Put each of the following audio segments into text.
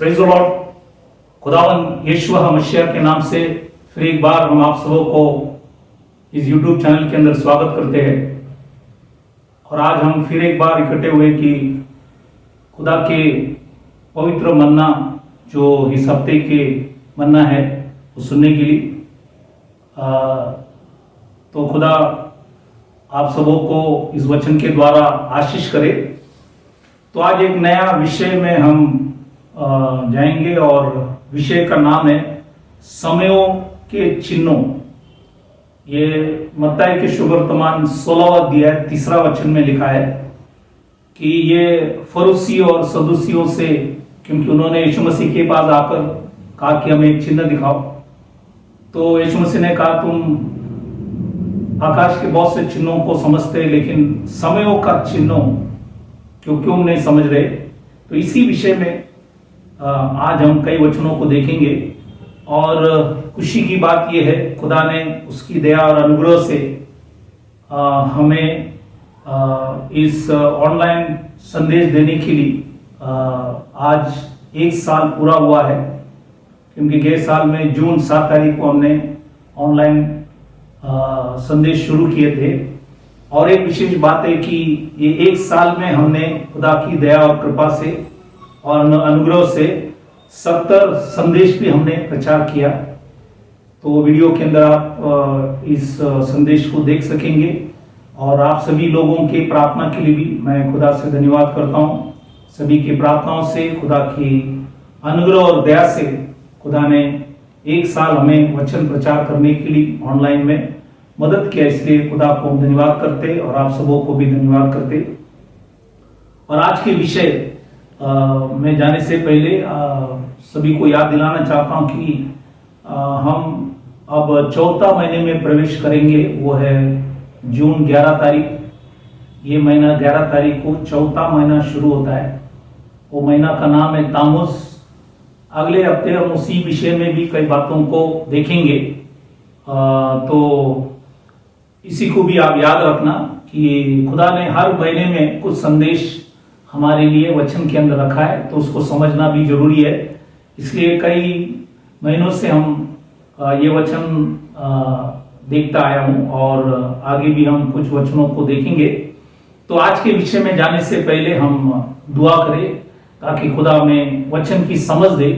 Praise the Lord. खुदावन यीशु मसीह के नाम से फिर एक बार हम आप सबों को इस YouTube चैनल के अंदर स्वागत करते हैं। और आज हम फिर एक बार इकट्ठे हुए कि खुदा के पवित्र मन्ना जो इस हफ्ते के मन्ना है वो सुनने के लिए। तो खुदा आप सबों को इस वचन के द्वारा आशीष करे। तो आज एक नया विषय में हम जाएंगे और विषय का नाम है समयों के चिन्हों। ये मत्ती के सुवर्तमान 16वां अध्याय 3 वचन में लिखा है कि ये फरीसी और सदूसियों से, क्योंकि उन्होंने यीशु मसीह के पास आकर कहा कि हमें एक चिन्ह दिखाओ। तो यीशु मसीह ने कहा तुम आकाश के बहुत से चिन्हों को समझते लेकिन समयों का चिन्हों क्यों नहीं समझ रहे। तो इसी विषय में आज हम कई वचनों को देखेंगे। और खुशी की बात यह है खुदा ने उसकी दया और अनुग्रह से हमें इस ऑनलाइन संदेश देने के लिए आज 1 साल पूरा हुआ है। क्योंकि गए साल में जून 7 तारीख को हमने ऑनलाइन संदेश शुरू किए थे। और एक विशेष बात है कि ये 1 साल में हमने खुदा की दया और कृपा से और अनुग्रह से 70 संदेश भी हमने प्रचार किया। तो वीडियो के अंदर आप इस संदेश को देख सकेंगे। और आप सभी लोगों के प्रार्थना के लिए भी मैं खुदा से धन्यवाद करता हूँ। सभी की प्रार्थनाओं से, खुदा की अनुग्रह और दया से खुदा ने 1 साल हमें वचन प्रचार करने के लिए ऑनलाइन में मदद किया। इसलिए खुदा को हम धन्यवाद करते और आप सबों को भी धन्यवाद करते। और आज के विषय में जाने से पहले सभी को याद दिलाना चाहता हूं कि हम अब चौथा महीने में प्रवेश करेंगे। वो है जून 11 तारीख। ये महीना 11 तारीख को चौथा महीना शुरू होता है। वो महीना का नाम है तामुस। अगले हफ्ते हम उसी विषय में भी कई बातों को देखेंगे। तो इसी को भी आप याद रखना कि खुदा ने हर महीने में कुछ संदेश हमारे लिए वचन के अंदर रखा है, तो उसको समझना भी जरूरी है। इसलिए कई महीनों से हम ये वचन देखता आया हूं और आगे भी हम कुछ वचनों को देखेंगे। तो आज के विषय में जाने से पहले हम दुआ करें ताकि खुदा हमें वचन की समझ दे।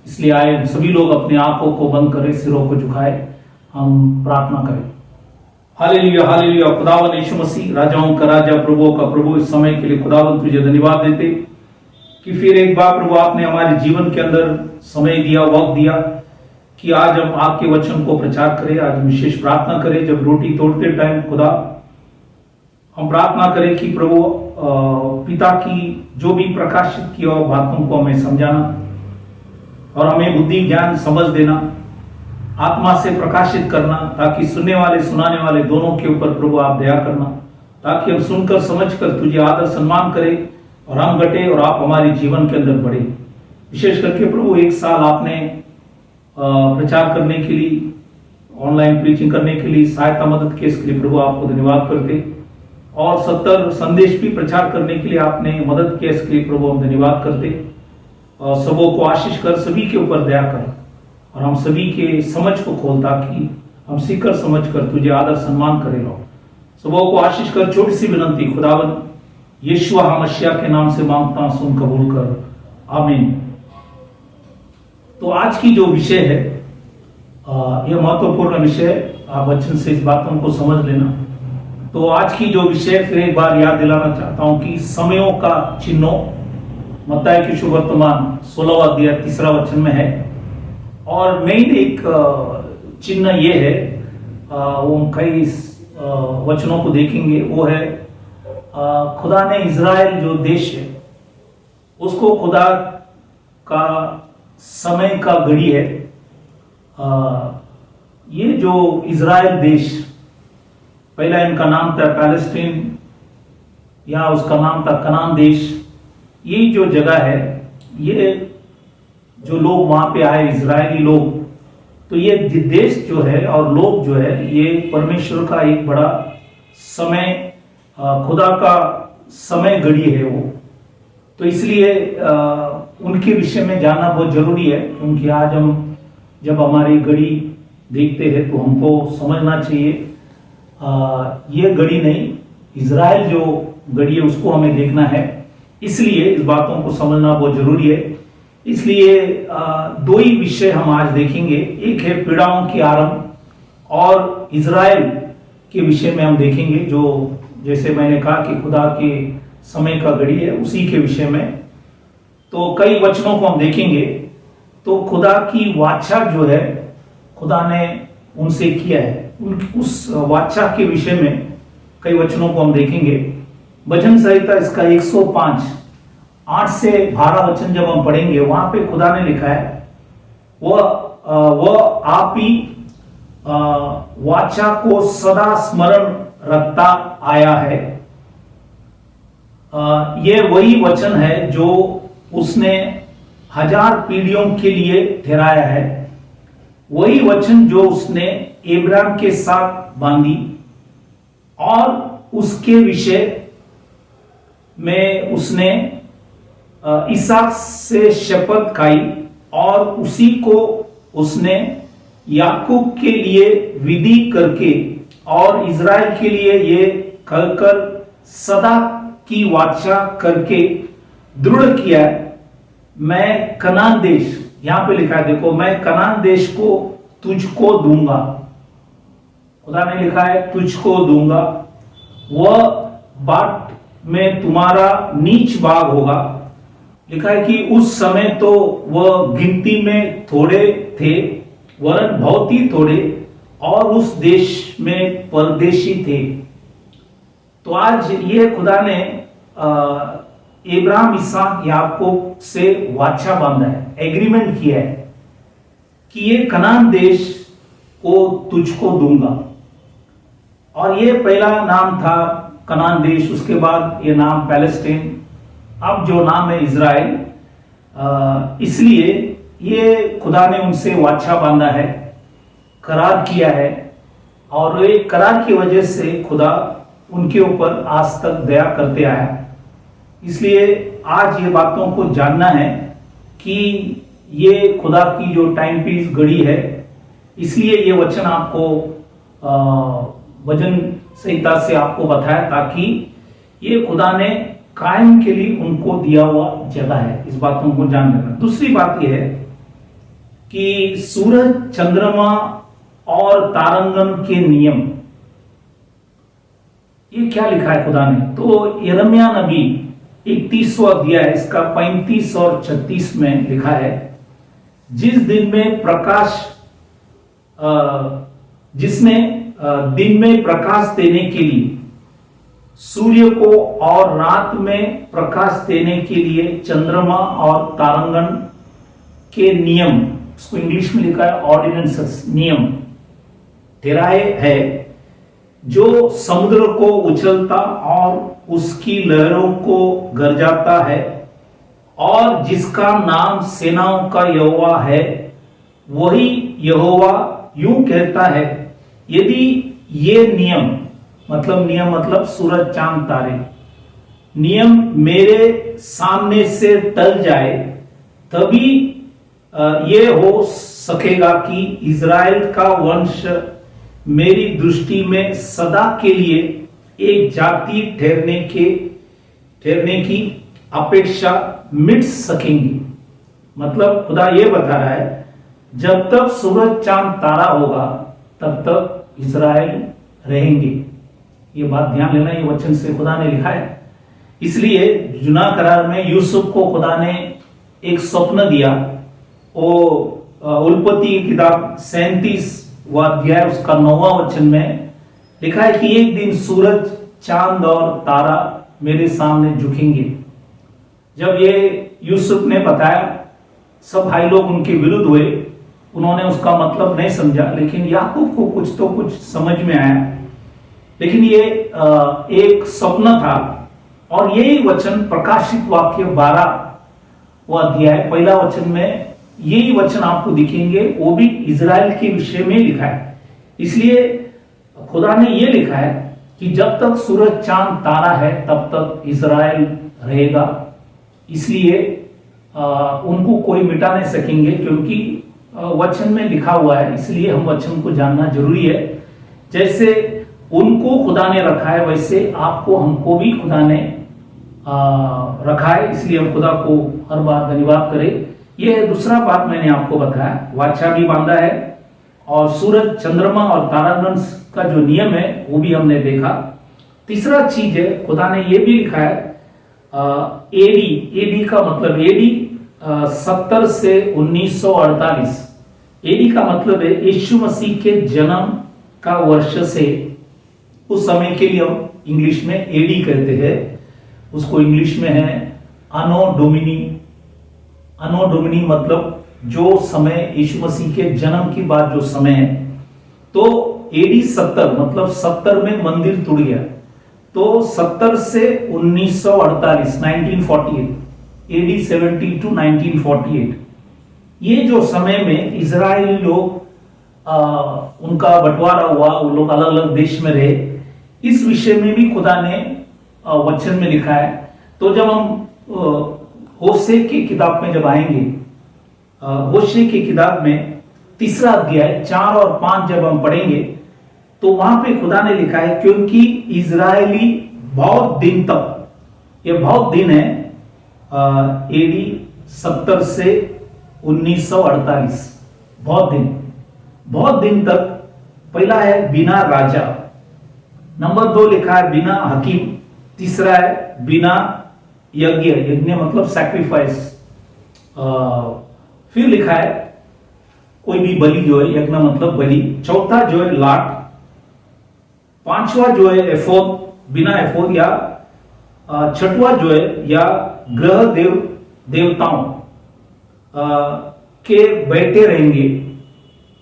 इसलिए आए सभी लोग अपने आंखों को बंद करें, सिरों को झुकाए, हम प्रार्थना करें। Hallelujah hallelujah. खुदावन यीशु मसीह राजाओं का राजा, प्रभुओं का प्रभु, इस समय के लिए खुदावन तुझे धन्यवाद देते कि फिर एक बार प्रभु आपने हमारे जीवन के अंदर समय दिया, वक्त दिया कि आज हम आपके वचन को प्रचार करें। आज हम विशेष प्रार्थना करें जब रोटी तोड़ते टाइम खुदा हम प्रार्थना करें कि प्रभु पिता की जो भी प्रकाशित की हुई बातों को हमें समझाना और हमें बुद्धि ज्ञान समझ देना, आत्मा से प्रकाशित करना, ताकि सुनने वाले सुनाने वाले दोनों के ऊपर प्रभु आप दया करना, ताकि हम सुनकर समझकर तुझे आदर सम्मान करें और हम घटे और आप हमारे जीवन के अंदर बढ़े। विशेष करके प्रभु 1 साल आपने प्रचार करने के लिए, ऑनलाइन प्रीचिंग करने के लिए सहायता मदद के, इसके लिए प्रभु आपको धन्यवाद करते। और 70 संदेश भी प्रचार करने के लिए आपने मदद किया, इसके लिए प्रभु हम धन्यवाद करते। और सबों को आशीष कर, सभी के ऊपर दया कर और हम सभी के समझ को खोल, ताकि हम सीखकर समझकर तुझे आदर सम्मान करें। लो सबों को आशीष कर। छोटी सी विनंती, खुदावन यीशु मसीह के नाम से मांगता हूं, सुन कबूल कर, आमीन। तो आज की जो विषय है यह महत्वपूर्ण विषय है। आप वचन से इस बातों को समझ लेना। तो आज की जो विषय फिर एक बार याद दिलाना चाहता हूं कि समयों का चिन्हों, मत्ती के सुवर्तमान 16वां अध्याय 3 वचन में है। और मेन एक चिन्ह ये है, वो कई वचनों को देखेंगे, वो है खुदा ने इज़राइल जो देश है उसको खुदा का समय का घड़ी है। ये जो इज़राइल देश, पहला इनका नाम था पैलेस्टीन या उसका नाम था कनान देश। ये जो जगह है, ये जो लोग वहां पे आए इजरायली लोग, तो ये देश जो है और लोग जो है, ये परमेश्वर का एक बड़ा समय, खुदा का समय घड़ी है वो। तो इसलिए उनके विषय में जानना बहुत जरूरी है, क्योंकि आज हम जब हमारी घड़ी देखते हैं तो हमको समझना चाहिए ये घड़ी नहीं, इजराइल जो घड़ी है उसको हमें देखना है। इसलिए इस बातों को समझना बहुत जरूरी है। इसलिए दो ही विषय हम आज देखेंगे, एक है पीड़ाओं की आरंभ और इजराइल के विषय में हम देखेंगे, जो जैसे मैंने कहा कि खुदा के समय का घड़ी है, उसी के विषय में। तो कई वचनों को हम देखेंगे। तो खुदा की वाचा जो है खुदा ने उनसे किया है, उस वाचा के विषय में कई वचनों को हम देखेंगे। भजन संहिता इसका 105 8 से 12 वचन जब हम पढ़ेंगे, वहां पे खुदा ने लिखा है वह आप ही वाचा को सदा स्मरण रखता आया है। यह वही वचन है जो उसने 1000 पीढ़ियों के लिए ठहराया है, वही वचन जो उसने इब्राहिम के साथ बांधी और उसके विषय में उसने इसहाक से शपथ खाई और उसी को उसने याकूब के लिए विधि करके और इजराइल के लिए ये कहकर सदा की वाचा करके दृढ़ किया, मैं कनान देश, यहां पे लिखा है देखो, मैं कनान देश को तुझको दूंगा। खुदा ने लिखा है तुझको दूंगा, वह बाट में तुम्हारा नीच भाग होगा। लिखा है कि उस समय तो वह गिनती में थोड़े थे, वरन बहुत ही थोड़े, और उस देश में परदेशी थे। तो आज ये खुदा ने इब्राहिम, इसहाक, याकूब से वाचा बांधा है, एग्रीमेंट किया है कि ये कनान देश को तुझको दूंगा। और ये पहला नाम था कनान देश, उसके बाद ये नाम पैलेस्टीन, अब जो नाम है इजराइल। इसलिए ये खुदा ने उनसे वाचा बांधा है, करार किया है, और एक करार की वजह से खुदा उनके ऊपर आज तक दया करते आया। इसलिए आज ये बातों को जानना है कि ये खुदा की जो टाइम पीस घड़ी है, इसलिए ये वचन आपको भजन संहिता से आपको बताया, ताकि ये खुदा ने कायम के लिए उनको दिया हुआ जगह है। इस बातों को जान लेना। दूसरी बात यह है कि सूरज, चंद्रमा और तारांगण के नियम, ये क्या लिखा है खुदा ने? तो यिर्मयाह नबी 31वां अध्याय इसका 35 और 36 में लिखा है, जिस दिन में प्रकाश जिसने दिन में प्रकाश देने के लिए सूर्य को और रात में प्रकाश देने के लिए चंद्रमा और तारांगण के नियम, इसको इंग्लिश में लिखा है ऑर्डिनेंसेस, नियम ठहराए है, जो समुद्र को उछलता और उसकी लहरों को गरजाता है, और जिसका नाम सेनाओं का यहोवा है, वही यहोवा यूं कहता है, यदि ये नियम मतलब सूरज, चांद, तारे, नियम मेरे सामने से टल जाए, तभी ये हो सकेगा कि इजराइल का वंश मेरी दृष्टि में सदा के लिए एक जाति ठहरने की अपेक्षा मिट सकेंगी। मतलब खुदा ये बता रहा है, जब तक सूरज, चांद, तारा होगा तब तक इजराइल रहेंगे। ये बात ध्यान लेना, ये वचन से खुदा ने लिखा है। इसलिए जुना करार में यूसुफ को खुदा ने एक स्वप्न दिया। वो उत्पत्ति की किताब 37वां अध्याय उसका 9वां वचन में लिखा है कि एक दिन सूरज, चांद और तारा मेरे सामने झुकेंगे। जब ये यूसुफ ने बताया, सब भाई लोग उनके विरुद्ध हुए, उन्होंने उसका मतलब नहीं समझा, लेकिन याकूब को कुछ तो कुछ समझ में आया। लेकिन ये एक स्वप्न था, और यही वचन प्रकाशित वाक्य 12वां अध्याय पहला वचन में यही वचन आपको दिखेंगे, वो भी इजराइल के विषय में लिखा है। इसलिए खुदा ने ये लिखा है कि जब तक सूरज, चांद, तारा है तब तक इजराइल रहेगा। इसलिए उनको कोई मिटा नहीं सकेंगे, क्योंकि वचन में लिखा हुआ है, इसलिए हम वचन को जानना जरूरी है। जैसे उनको खुदा ने रखा है, वैसे आपको हमको भी खुदा ने रखा है, इसलिए हम खुदा को हर बार धन्यवाद करें। यह दूसरा बात मैंने आपको बताया, वाचा भी बांधा है, और सूरज, चंद्रमा और तारागण का जो नियम है वो भी हमने देखा। तीसरा चीज है, खुदा ने ये भी लिखा है एडी का मतलब एडी 70 से 1948। एडी का मतलब है यीशु मसीह के जन्म का वर्ष से, उस समय के लिए हम इंग्लिश में एडी कहते हैं, उसको इंग्लिश में है अनो डोमिनी। अनो डोमिनी मतलब जो समय यीशु मसीह के जन्म के बाद जो समय है। तो एडी 70 मतलब 70 में मंदिर टूट गया, तो 70 से 1948 1948 एडी 70 टू 1948, ये जो समय में इजराइली लोग उनका बंटवारा हुआ, वो लोग अलग अलग देश में रहे, इस विषय में भी खुदा ने वचन में लिखा है। तो जब हम होशे की किताब में जब आएंगे, होशे की किताब में 3रा अध्याय 4 और 5 जब हम पढ़ेंगे, तो वहां पे खुदा ने लिखा है, क्योंकि इजरायली बहुत दिन तक, ये बहुत दिन है, एडी 70 से 1948, बहुत दिन तक। पहला है बिना राजा, नंबर 2 लिखा है बिना हकीम, तीसरा है बिना यज्ञ, यज्ञ मतलब सैक्रिफाइस, फिर लिखा है कोई भी बलि जो है, यज्ञ मतलब बलि, चौथा जो है लाट, पांचवा जो है एफोद, बिना एफोद, या छठवा जो है या ग्रह देवताओं के बैठे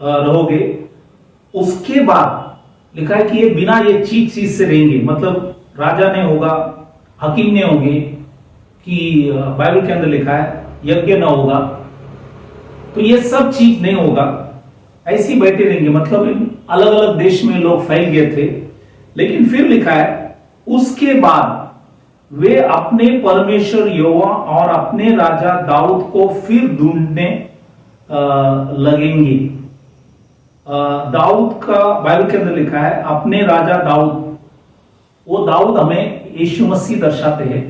रहोगे। उसके बाद लिखा है कि ये बिना ये चीज से रहेंगे, मतलब राजा नहीं होगा, हकीम नहीं होंगे, कि बाइबल के अंदर लिखा है यज्ञ ना होगा, तो ये सब चीज नहीं होगा, ऐसे ही बैठे रहेंगे। मतलब अलग अलग देश में लोग फैल गए थे, लेकिन फिर लिखा है उसके बाद वे अपने परमेश्वर यहोवा और अपने राजा दाऊद को फिर ढूंढने लगेंगे। दाऊद का बाइबल के अंदर लिखा है अपने राजा दाऊद, वो दाऊद हमें यीशु मसीह दर्शाते हैं।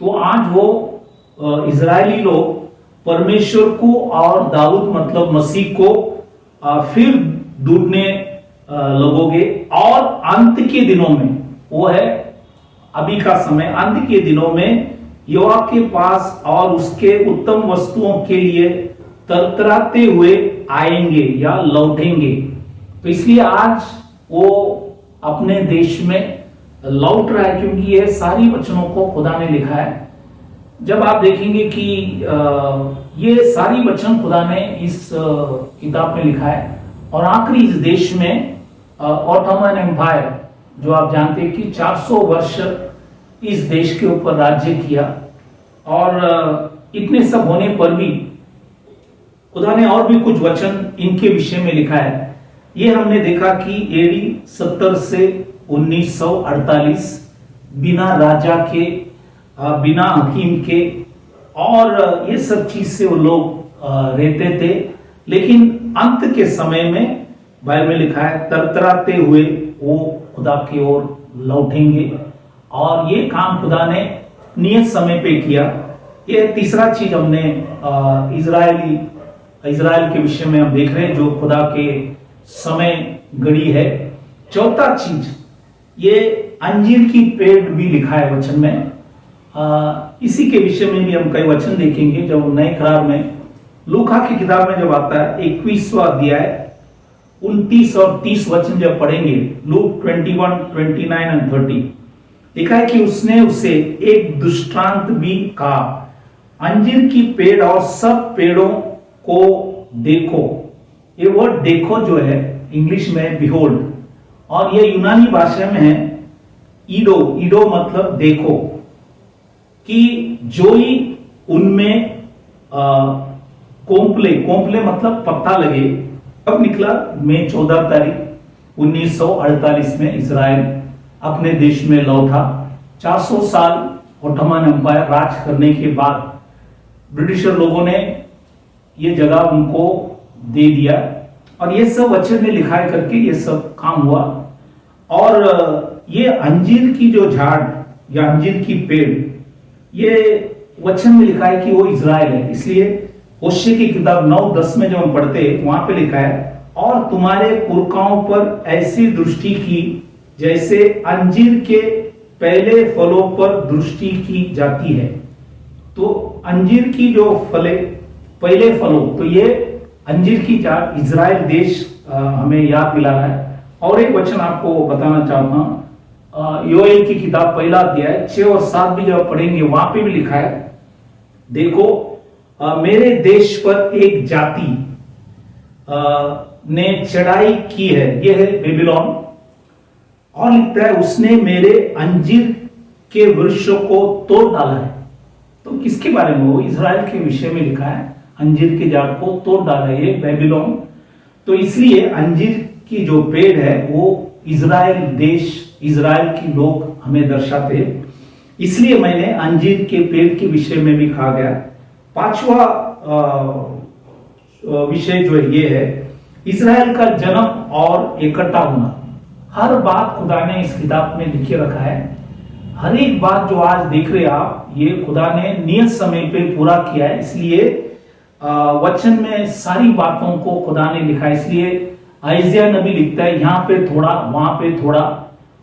तो आज वो इजरायली लोग परमेश्वर को और दाऊद मतलब मसीह को फिर ढूंढने लगोगे, और अंत के दिनों में, वो है अभी का समय, अंत के दिनों में यहोवा के पास और उसके उत्तम वस्तुओं के लिए तरतराते हुए आएंगे या लौटेंगे। तो इसलिए आज वो अपने देश में लौट रहा है, क्योंकि ये सारी वचनों को खुदा ने लिखा है। जब आप देखेंगे कि ये सारी वचन खुदा ने इस किताब में लिखा है, और आखिरी इस देश में ऑटोमन एम्पायर, जो आप जानते हैं कि 400 वर्ष इस देश के ऊपर राज्य किया, और इतने सब होने पर भी खुदा ने और भी कुछ वचन इनके विषय में लिखा है। ये हमने देखा कि एडी 70 से 1948 बिना राजा के, बिना हकीम के, और ये सब चीज से वो लोग रहते थे, लेकिन अंत के समय में बाइबल में लिखा है तरतराते हुए वो खुदा की ओर लौटेंगे, और ये काम खुदा ने नियत समय पे किया। ये तीसरा चीज हमने इजराइल के विषय में हम देख रहे हैं, जो खुदा के समय घड़ी है। चौथा चीज, ये अंजीर की पेड़ भी लिखा है वचन में, इसी के विषय में भी हम कई वचन देखेंगे जब नए करार में लूका की किताब में जब आता है 21वां अध्याय 29 और 30 वचन जब पढ़ेंगे, लूक 21, 29 एंड 30, लिखा है कि उसने उसे एक दृष्टांत भी कहा, अंजीर की पेड़ और सब पेड़ों को देखो। ये वर्ड देखो जो है इंग्लिश में बिहोल्ड, और ये यूनानी भाषा में है ईडो। ईडो मतलब देखो, कि जोई उनमें कोम्पले मतलब पत्ता लगे। कब निकला? मई 14 तारीख 1948 में इजराइल अपने देश में लौटा। 400 साल ओटोमन एम्पायर राज करने के बाद ब्रिटिशर लोगों ने ये जगह उनको दे दिया और ये सब वचन में लिखा करके ये सब काम हुआ। और ये अंजीर की जो झाड़ या अंजीर की पेड़, ये वचन में लिखा है कि वो इज़राइल है। इसलिए होशे की किताब 9:10 में जब हम पढ़ते हैं वहां पे लिखा है, और तुम्हारे पुरखाओं पर ऐसी दृष्टि की जैसे अंजीर के पहले फलों पर दृष्टि की जाती है। तो अंजीर की जो फले पहले फलों, तो ये अंजीर की झाड़ इज़राइल देश हमें याद दिला रहा है। और एक वचन आपको बताना चाहता हूं, योएल की किताब 1 अध्याय 6 और 7 भी जब पढ़ेंगे वहां पे भी लिखा है, देखो मेरे देश पर एक जाति ने चढ़ाई की है, यह है बेबीलोन। और लिखता है उसने मेरे अंजीर के वृक्षों को तोड़ डाला है। तो किसके बारे में? वो इज़राइल के विषय में लिखा है, अंजीर के झाड़ को तोड़ डाला है ये बेबीलोन। तो इसलिए अंजीर की जो पेड़ है वो इज़राइल देश, इज़राइल के लोग हमें दर्शाते हैं। इसलिए मैंने अंजीर के पेड़ के विषय में भी कहा गया। 5वां विषय जो है ये है इज़राइल का जन्म और इकट्ठा होना। हर बात खुदा ने इस किताब में लिखे रखा है। हर एक बात जो आज देख रहे आप, ये खुदा ने नियत समय पे पूरा किया है। इसलिए वचन में सारी बातों को खुदा ने लिखा है। इसलिए आइजिया नबी लिखता है यहाँ पे थोड़ा, वहां पे थोड़ा,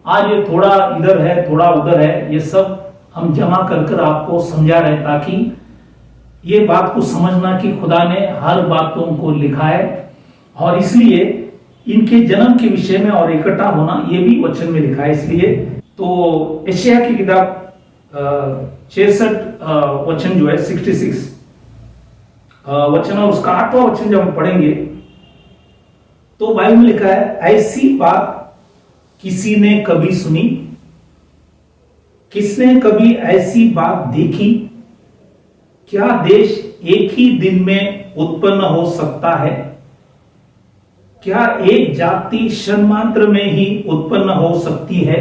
आज ये थोड़ा इधर है, थोड़ा उधर है, ये सब हम जमा कर कर आपको समझा रहे ताकि ये बात को समझना कि खुदा ने हर बातों को लिखा है। और इसलिए इनके जन्म के विषय में और इकट्ठा होना ये भी वचन में लिखा है। इसलिए तो यशायाह की किताब 66 वचन जो है 66 वचन और उसका 8वां वचन जब हम पढ़ेंगे तो बाइबल में लिखा है, ऐसी बात किसी ने कभी सुनी, किसने कभी ऐसी बात देखी? क्या देश एक ही दिन में उत्पन्न हो सकता है? क्या एक जाति क्षण मात्र में ही उत्पन्न हो सकती है?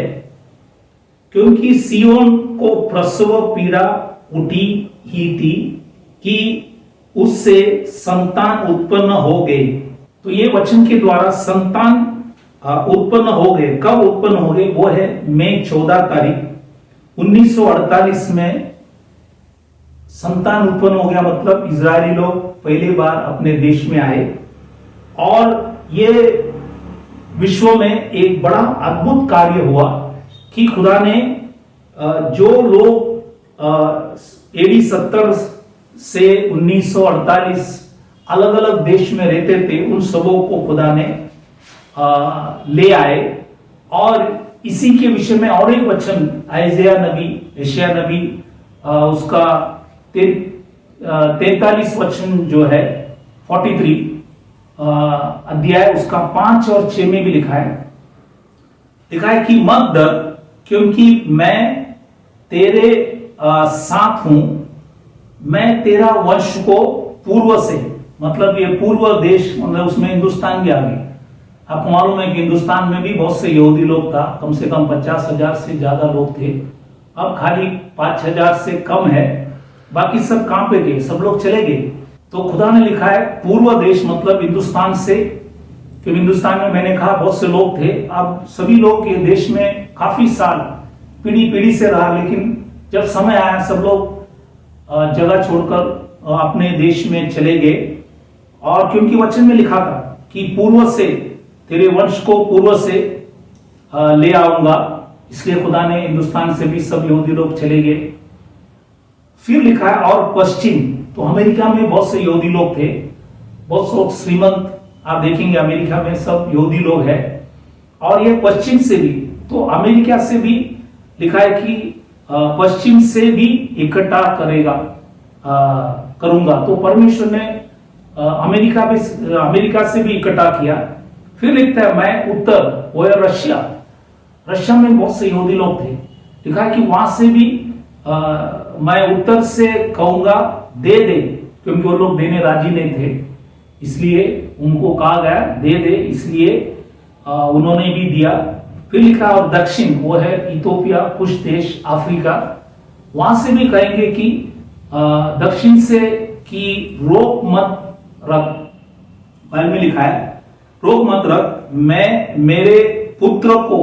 क्योंकि सियोन को प्रसव पीड़ा उठी ही थी कि उससे संतान उत्पन्न हो गए। तो ये वचन के द्वारा संतान उत्पन्न हो गए। कब उत्पन्न हो गए? वो है मई 14 तारीख 1948 में संतान उत्पन्न हो गया। मतलब इजरायली लोग पहली बार अपने देश में आए और ये विश्व में एक बड़ा अद्भुत कार्य हुआ कि खुदा ने जो लोग एडी 70 से 1948 अलग अलग देश में रहते थे उन सबों को खुदा ने ले आए। और इसी के विषय में और एक वचन आइजिया नबी, यशायाह नबी उसका 43 वचन जो है 43 अध्याय उसका 5 और 6 में भी लिखा है कि मत डर, क्योंकि मैं तेरे साथ हूं, मैं तेरा वंश को पूर्व से, मतलब ये पूर्व देश, मतलब उसमें हिंदुस्तान भी आ गई। आपको मालूम है कि हिंदुस्तान में भी बहुत से यहूदी लोग था, कम से कम 50,000 से ज्यादा लोग थे। अब खाली 5,000 से कम है, बाकी सब कहां पे गए? सब लोग चले गए। तो खुदा ने लिखा है पूर्व देश, मतलब हिंदुस्तान से, क्योंकि हिंदुस्तान में मैंने कहा बहुत से लोग थे। अब सभी लोग ये देश में काफी साल पीढ़ी पीढ़ी से रहा, लेकिन जब समय आया सब लोग जगह छोड़कर अपने देश में चले गए। और क्योंकि वचन में लिखा था कि पूर्व से, तेरे वंश को पूर्व से ले आऊंगा, इसलिए खुदा ने हिंदुस्तान से भी सब यहूदी लोग चले गए। फिर लिखा है और पश्चिम, तो अमेरिका में बहुत से यहूदी लोग थे, बहुत से श्रीमंत, आप देखेंगे अमेरिका में सब यहूदी लोग हैं। और ये पश्चिम से भी, तो अमेरिका से भी लिखा है कि पश्चिम से भी इकट्ठा करूंगा। तो परमेश्वर ने अमेरिका से भी इकट्ठा किया। फिर लिखता है मैं उत्तर, वो है रशिया, रशिया में बहुत से यहूदी लोग थे, लिखा है कि वहां से भी मैं उत्तर से कहूंगा दे दे, क्योंकि वो लोग देने राजी नहीं थे, इसलिए उनको कहा गया दे दे, इसलिए उन्होंने भी दिया। फिर लिखा और दक्षिण, वो है इथोपिया, कुछ देश, अफ्रीका, वहां से भी कहेंगे कि दक्षिण से कि रोक मत रख, बाइबल में लिखा है रोक मत रख, मैं मेरे पुत्र को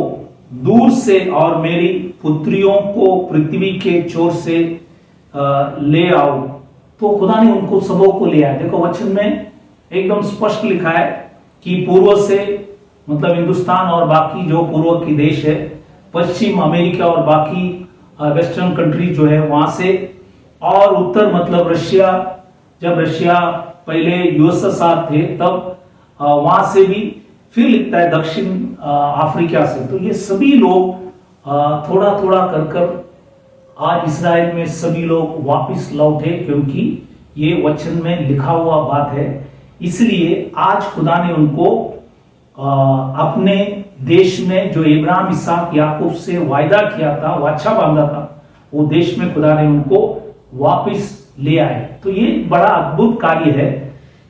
दूर से और मेरी पुत्रियों को पृथ्वी के छोर से ले आओ। तो खुदा ने उनको सबों को ले आया। देखो वचन में एकदम स्पष्ट लिखा है कि पूर्व से मतलब हिंदुस्तान और बाकी जो पूर्व की देश है, पश्चिम अमेरिका और बाकी वेस्टर्न कंट्री जो है वहां से, और उत्तर मतलब रशिया, जब रशिया पहले यूएसएसआर थे तब वहां से भी, फिर लिखता है दक्षिण अफ्रीका से। तो ये सभी लोग थोड़ा थोड़ा कर कर आज इस्राएल में सभी लोग वापस लौटे, क्योंकि ये वचन में लिखा हुआ बात है। इसलिए आज खुदा ने उनको अपने देश में जो इब्राहिम इसहाक याकूब से वायदा किया था, वाचा बांधा था, वो देश में खुदा ने उनको वापस ले आए। तो ये बड़ा अद्भुत कार्य है,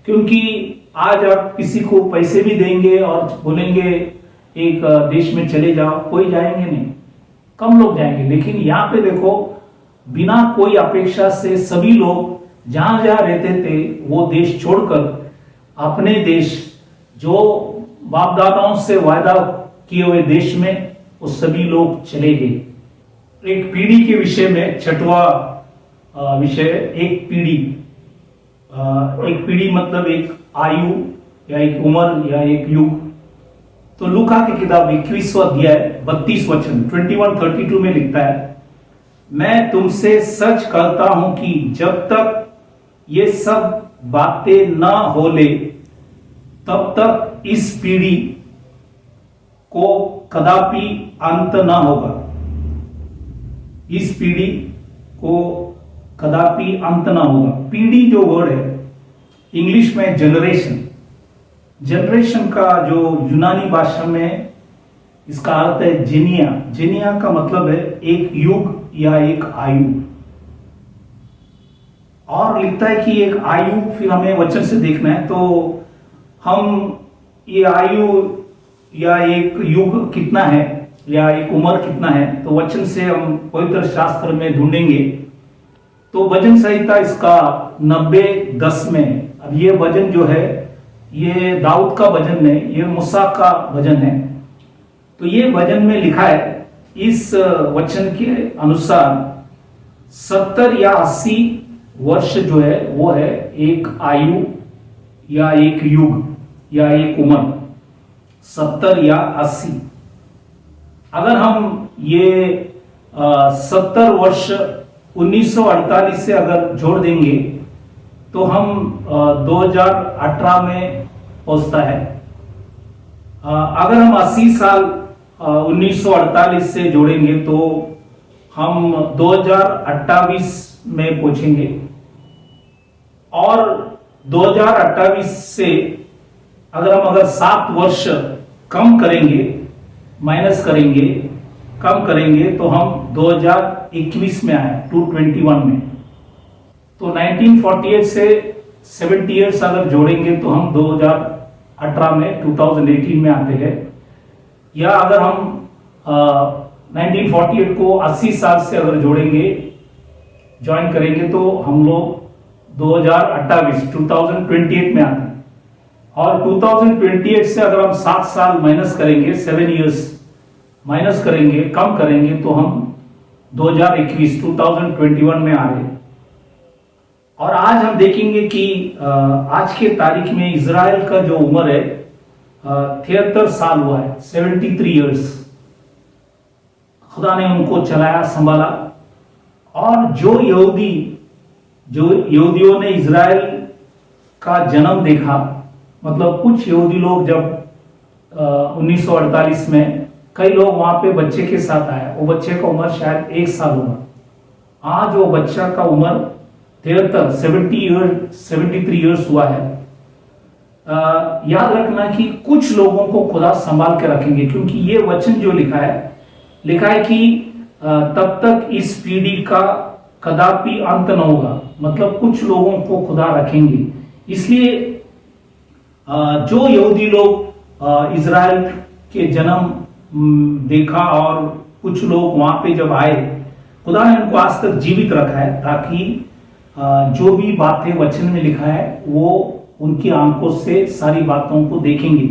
क्योंकि आज आप किसी को पैसे भी देंगे और बोलेंगे एक देश में चले जाओ, कोई जाएंगे नहीं, कम लोग जाएंगे। लेकिन यहाँ पे देखो बिना कोई अपेक्षा से सभी लोग जहां जहां रहते थे वो देश छोड़कर अपने देश जो बाप दादाओं से वायदा किए हुए देश में वो सभी लोग चले गए। एक पीढ़ी के विषय में छठवां विषय, एक पीढ़ी। एक पीढ़ी मतलब एक आयु या एक उम्र या एक युग। तो लूका की किताब 21वां अध्याय 32 वचन 21:32 में लिखता है, मैं तुमसे सच कहता हूं कि जब तक ये सब बातें न हो ले तब तक इस पीढ़ी को कदापि अंत न होगा। इस पीढ़ी को कदापि अंत न होगा। पीढ़ी जो वर्ड है इंग्लिश में जनरेशन, जनरेशन का जो यूनानी भाषा में इसका अर्थ है जेनिया। जेनिया का मतलब है एक युग या एक आयु। और लिखता है कि एक आयु, फिर हमें वचन से देखना है तो हम ये आयु या एक युग कितना है या एक उम्र कितना है, तो वचन से हम पवित्र शास्त्र में ढूंढेंगे। तो भजन संहिता इसका 90:10 में, अब ये भजन जो है ये दाऊद का भजन है, ये मूसा का भजन है। तो ये भजन में लिखा है इस वचन के अनुसार 70 या 80 वर्ष जो है वो है एक आयु या एक युग या एक उम्र, 70 या 80। अगर हम ये 70 वर्ष 1948 से अगर जोड़ देंगे तो हम 2018 में पहुंचता है। अगर हम 80 साल 1948 से जोड़ेंगे तो हम 2028 में पहुंचेंगे। और 2028 से अगर 7 वर्ष कम करेंगे, माइनस करेंगे, कम करेंगे तो हम 2021 में आए, 221 में। तो 1948 से 70 ईयर्स अगर जोड़ेंगे तो हम 2018 में 2018 में आते हैं। या अगर हम 1948 को 80 साल से अगर जोड़ेंगे, ज्वाइन करेंगे तो हम लोग 2028 में आते हैं। और 2028 से अगर हम 7 साल माइनस करेंगे, 7 ईयर्स माइनस करेंगे, कम करेंगे तो हम 2021 में आ गए। और आज हम देखेंगे कि आज के तारीख में इजराइल का जो उम्र है 73 साल हुआ है, 73 ईयर्स। खुदा ने उनको चलाया, संभाला। और जो यहूदियों ने इजराइल का जन्म देखा, मतलब कुछ यहूदी लोग जब 1948 में, कई लोग वहां पे बच्चे के साथ आए, वो बच्चे का उम्र शायद 1 साल होगा। आज वो बच्चा का उम्र 73 ईयर्स हुआ है। याद रखना कि कुछ लोगों को खुदा संभाल के रखेंगे, क्योंकि ये वचन जो लिखा है कि तब तक इस पीढ़ी का कदापि अंत न होगा, मतलब कुछ लोगों को खुदा रखेंगे। इसलिए जो यहूदी लोग इजराइल के जन्म देखा और कुछ लोग वहां पे जब आए, खुदा ने उनको आज तक जीवित रखा है ताकि जो भी बातें वचन में लिखा है वो उनकी आंखों से सारी बातों को देखेंगे।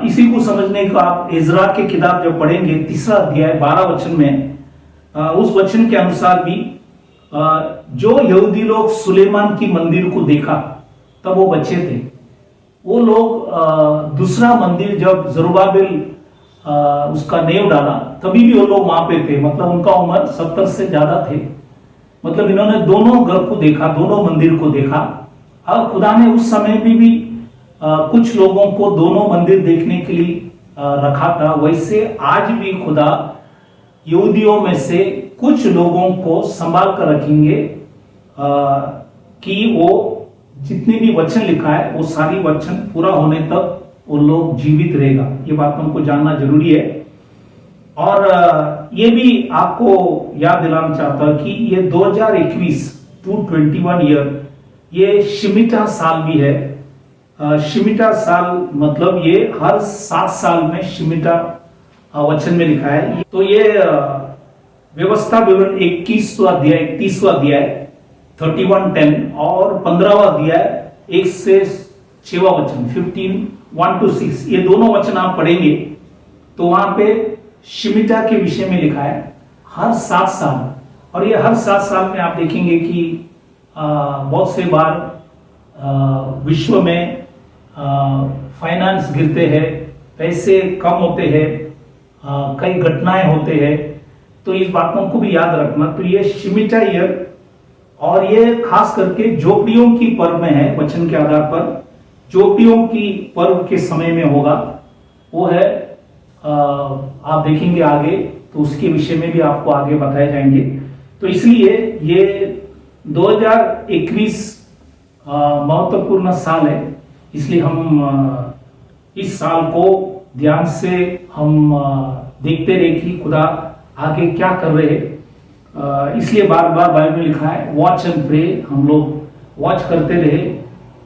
इसी को समझने का आप इज़रा की किताब जब पढ़ेंगे 3 अध्याय 12 वचन में, उस वचन के अनुसार भी जो यहूदी लोग सुलेमान की मंदिर को देखा तब वो बच्चे थे, वो लोग दूसरा मंदिर जब जरुब्बाबिल उसका नेव डाला तभी भी वो लोग वहां पे थे, मतलब उनका उम्र 70 से ज्यादा थे। मतलब इन्होंने दोनों घर को देखा, दोनों मंदिर को देखा। और खुदा ने उस समय भी कुछ लोगों को दोनों मंदिर देखने के लिए रखा था। वैसे आज भी खुदा यहूदियों में से कुछ लोगों को संभाल कर रखेंगे कि वो जितने भी वचन लिखा है वो सारी वचन पूरा होने तक वो लोग जीवित रहेगा। ये बात हमको जानना जरूरी है। और ये भी आपको याद दिलाना चाहता हूं कि ये 2021 221 ईयर ये शिमिटा साल भी है। शिमिटा साल मतलब ये हर 7 साल में शिमिटा वचन में लिखा है। तो ये व्यवस्था विवरण 21वां अध्याय 31वां अध्याय 31:10 और 15वां अध्याय 1 से 6वां वचन 15:1-6 ये दोनों वचन आप पढ़ेंगे तो वहां पे शिमिटा के विषय में लिखा है हर 7 साल। और ये हर 7 साल में आप देखेंगे कि बहुत से बार विश्व में फाइनेंस गिरते हैं, पैसे कम होते हैं, कई घटनाएं होते हैं। तो इस बातों को भी याद रखना। तो ये शिमिटा ईयर और ये खास करके झोपड़ियों की पर्व में है। वचन के आधार पर झोपड़ियों की पर्व के समय में होगा, वो है आप देखेंगे आगे, तो उसके विषय में भी आपको आगे बताए जाएंगे। तो इसलिए ये 2021 महत्वपूर्ण साल है, इसलिए हम इस साल को ध्यान से हम देखते रहे कि खुदा आगे क्या कर रहे हैं। इसलिए बार बार बाइबल में लिखा है वॉच एंड प्रे, हम लोग वॉच करते रहे,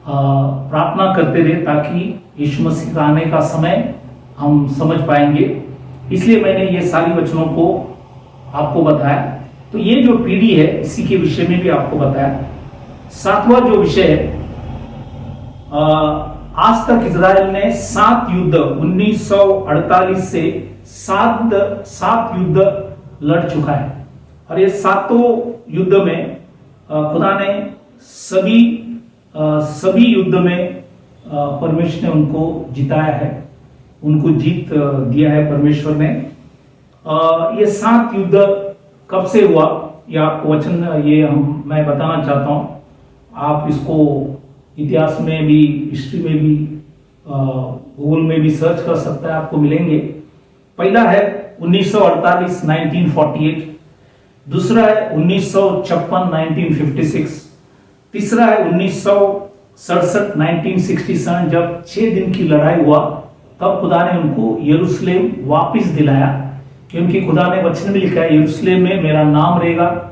प्रार्थना करते रहे ताकि यीशु मसीह का आने का समय हम समझ पाएंगे। इसलिए मैंने ये सारी वचनों को आपको बताया। तो ये जो पीढ़ी है इसी के विषय में भी आपको बताया। 7वां जो विषय है, आज तक इजराइल ने 7 युद्ध 1948 से 7 युद्ध लड़ चुका है। और ये 7 युद्ध में खुदा ने सभी युद्ध में परमेश्वर ने उनको जिताया है, उनको जीत दिया है परमेश्वर ने। ये 7 युद्ध कब से हुआ ये आपको वचन मैं बताना चाहता हूं। आप इसको इतिहास में भी, हिस्ट्री में भी, गूगल में भी सर्च कर सकता है, आपको मिलेंगे। पहला है 1948 1948, दूसरा है 1956 1956, तीसरा है 1967 1967 जब 6 दिन की लड़ाई हुआ तब खुदा ने उनको यरूशलेम वापस दिलाया, क्योंकि खुदा ने वचन में लिखा है यरूशलेम में मेरा नाम रहेगा।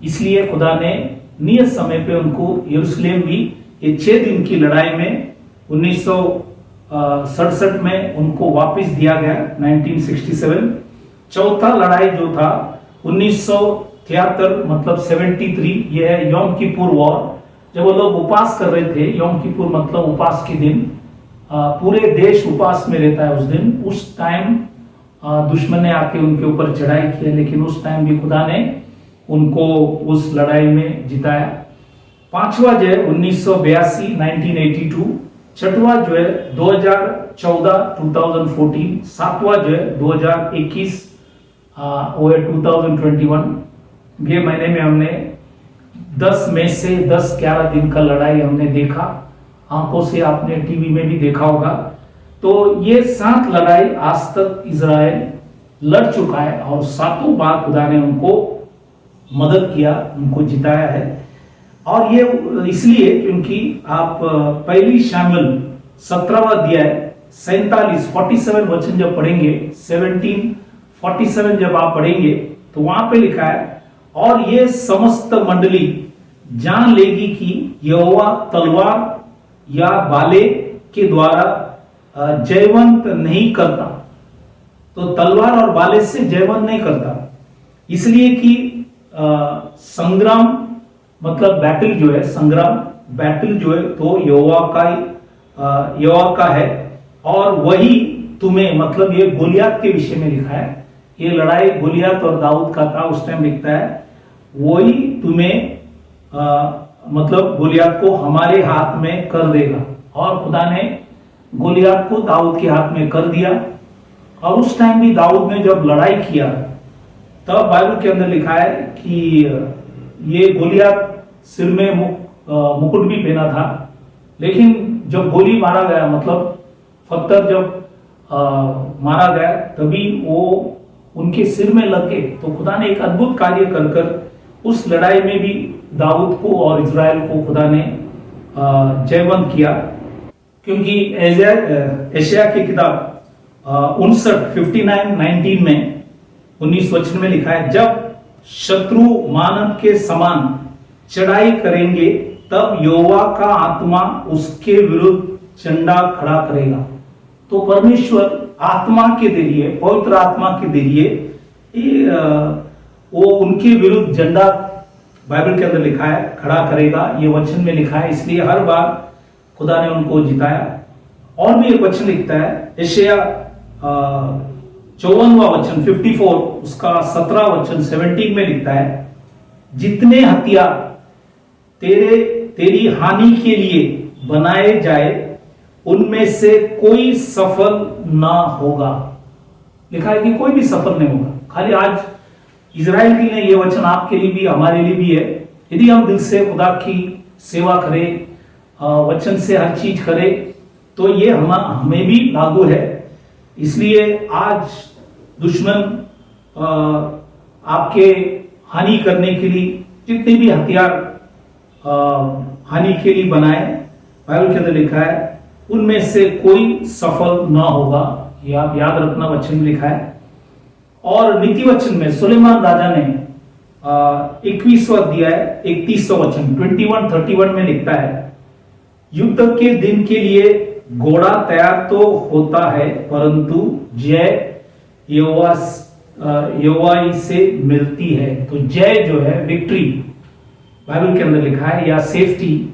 इसलिए खुदा ने नियत समय पे उनको यरूशलेम भी ये 6 दिन की लड़ाई में 1967 में उनको वापस दिया गया 1967। चौथा लड़ाई जो था 1973 मतलब 73, यह है यौम किपुर वॉर। जब वो लोग उपवास कर रहे थे, यौम किपुर मतलब उपवास के दिन, पूरे देश उपवास में रहता है उस दिन। उस टाइम दुश्मन ने आके उनके ऊपर चढ़ाई किया, लेकिन उस टाइम भी खुदा ने उनको उस लड़ाई में जिताया। 5वां जो है 1982 1982, 6वां जो है 2014 2014, 7वां जो है 2021 वो है 2021। ये महीने में हमने 10 में से 10-11 दिन का लड़ाई हमने देखा, आंखों से आपने टीवी में भी देखा होगा। तो ये 7 लड़ाई आज तक इजराइल लड़ चुका है और 7 बार खुदा ने उनको मदद किया, उनको जिताया है। और ये इसलिए क्योंकि आप पहली शामिल 17वां अध्याय 47 वचन जब पढ़ेंगे, 17:47 जब आप पढ़ेंगे तो वहां पे लिखा है और ये समस्त मंडली जान लेगी कि यहोवा तलवार या बाले के द्वारा जयवंत नहीं करता। तो तलवार और बाले से जयवंत नहीं करता, इसलिए कि संग्राम मतलब बैटल जो है, संग्राम, बैटल जो है तो यहोवा का है, और वही तुम्हें, मतलब ये गोलियत के विषय में लिखा है, ये लड़ाई गोलियत और दाऊद का था उस टाइम लिखता है, वही तुम्हें मतलब गोलियत को हमारे हाथ में कर देगा। और खुदा ने गोलियत को दाऊद के हाथ में कर दिया। और उस टाइम भी दाऊद ने जब लड़ाई किया तब बाइबल के अंदर लिखा है कि ये गोलियत सिर में मुकुट भी पहना था, लेकिन जब गोली मारा गया, मतलब पत्थर जब मारा गया, तभी वो उनके सिर में लग गए। तो खुदा ने एक अद्भुत कार्य कर कर उस लड़ाई में भी दाऊद को और इजराइल को खुदा ने जयवंत किया। क्योंकि एशिया की किताब 59:19 में 19 वचन में लिखा है, जब शत्रु मानव के समान चढ़ाई करेंगे तब यहोवा का आत्मा उसके विरुद्ध झंडा खड़ा करेगा। तो परमेश्वर आत्मा के जरिए, पवित्र आत्मा के जरिए वो उनके विरुद्ध झंडा, बाइबल के अंदर लिखा है, खड़ा करेगा। ये वचन में लिखा है, इसलिए हर बार खुदा ने उनको जिताया। और भी एक वचन लिखता है, यशायाह 54वां वचन 54 उसका 17 वचन 17 में लिखता है, जितने हथियार तेरी हानि के लिए बनाए जाए उनमें से कोई सफल ना होगा। लिखा है कि कोई भी सफल नहीं होगा। खाली आज इजराइल के लिए ये वचन आपके लिए भी, हमारे लिए भी है। यदि हम दिल से खुदा की सेवा करें, वचन से हर चीज करें, तो ये हमें भी लागू है। इसलिए आज दुश्मन आपके हानि करने के लिए जितने भी हथियार हानि के लिए बनाए, बाइबल के अंदर लिखा है उनमें से कोई सफल ना होगा। ये आप याद रखना, वचन में लिखा है। और नीति वचन में सुलेमान राजा ने 21वां अध्याय 31वां वचन 21:31 में लिखता है, युद्ध के दिन के लिए घोड़ा तैयार तो होता है, परंतु जय यहोवा से मिलती है। तो जय जो है, विक्ट्री बाइबल के अंदर लिखा है, या सेफ्टी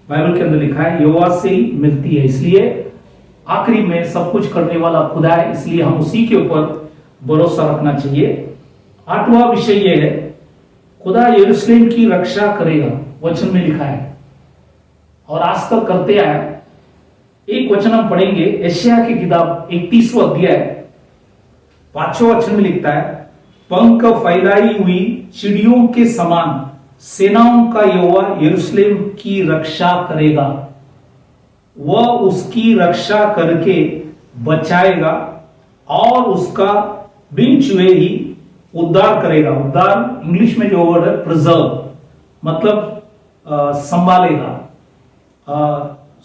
बाइबल के अंदर लिखा है, यहोवा से ही मिलती है। इसलिए आखिरी में सब कुछ करने वाला खुदा है, इसलिए हम उसी के ऊपर भरोसा रखना चाहिए। 8वां विषय यह है, खुदा यरूशलेम की रक्षा करेगा, वचन में लिखा है और आज तक करते आया। एक वचन हम पढ़ेंगे, यशायाह की किताब 31वां अध्याय 5वां वचन में लिखता है, पंख फैलाई हुई चिड़ियों के समान सेनाओं का यहोवा यरूशलेम की रक्षा करेगा। वह उसकी रक्षा करके बचाएगा और उसका बिन छुए ही उद्धार करेगा। उद्धार इंग्लिश में जो वर्ड है प्रिजर्व, मतलब संभालेगा,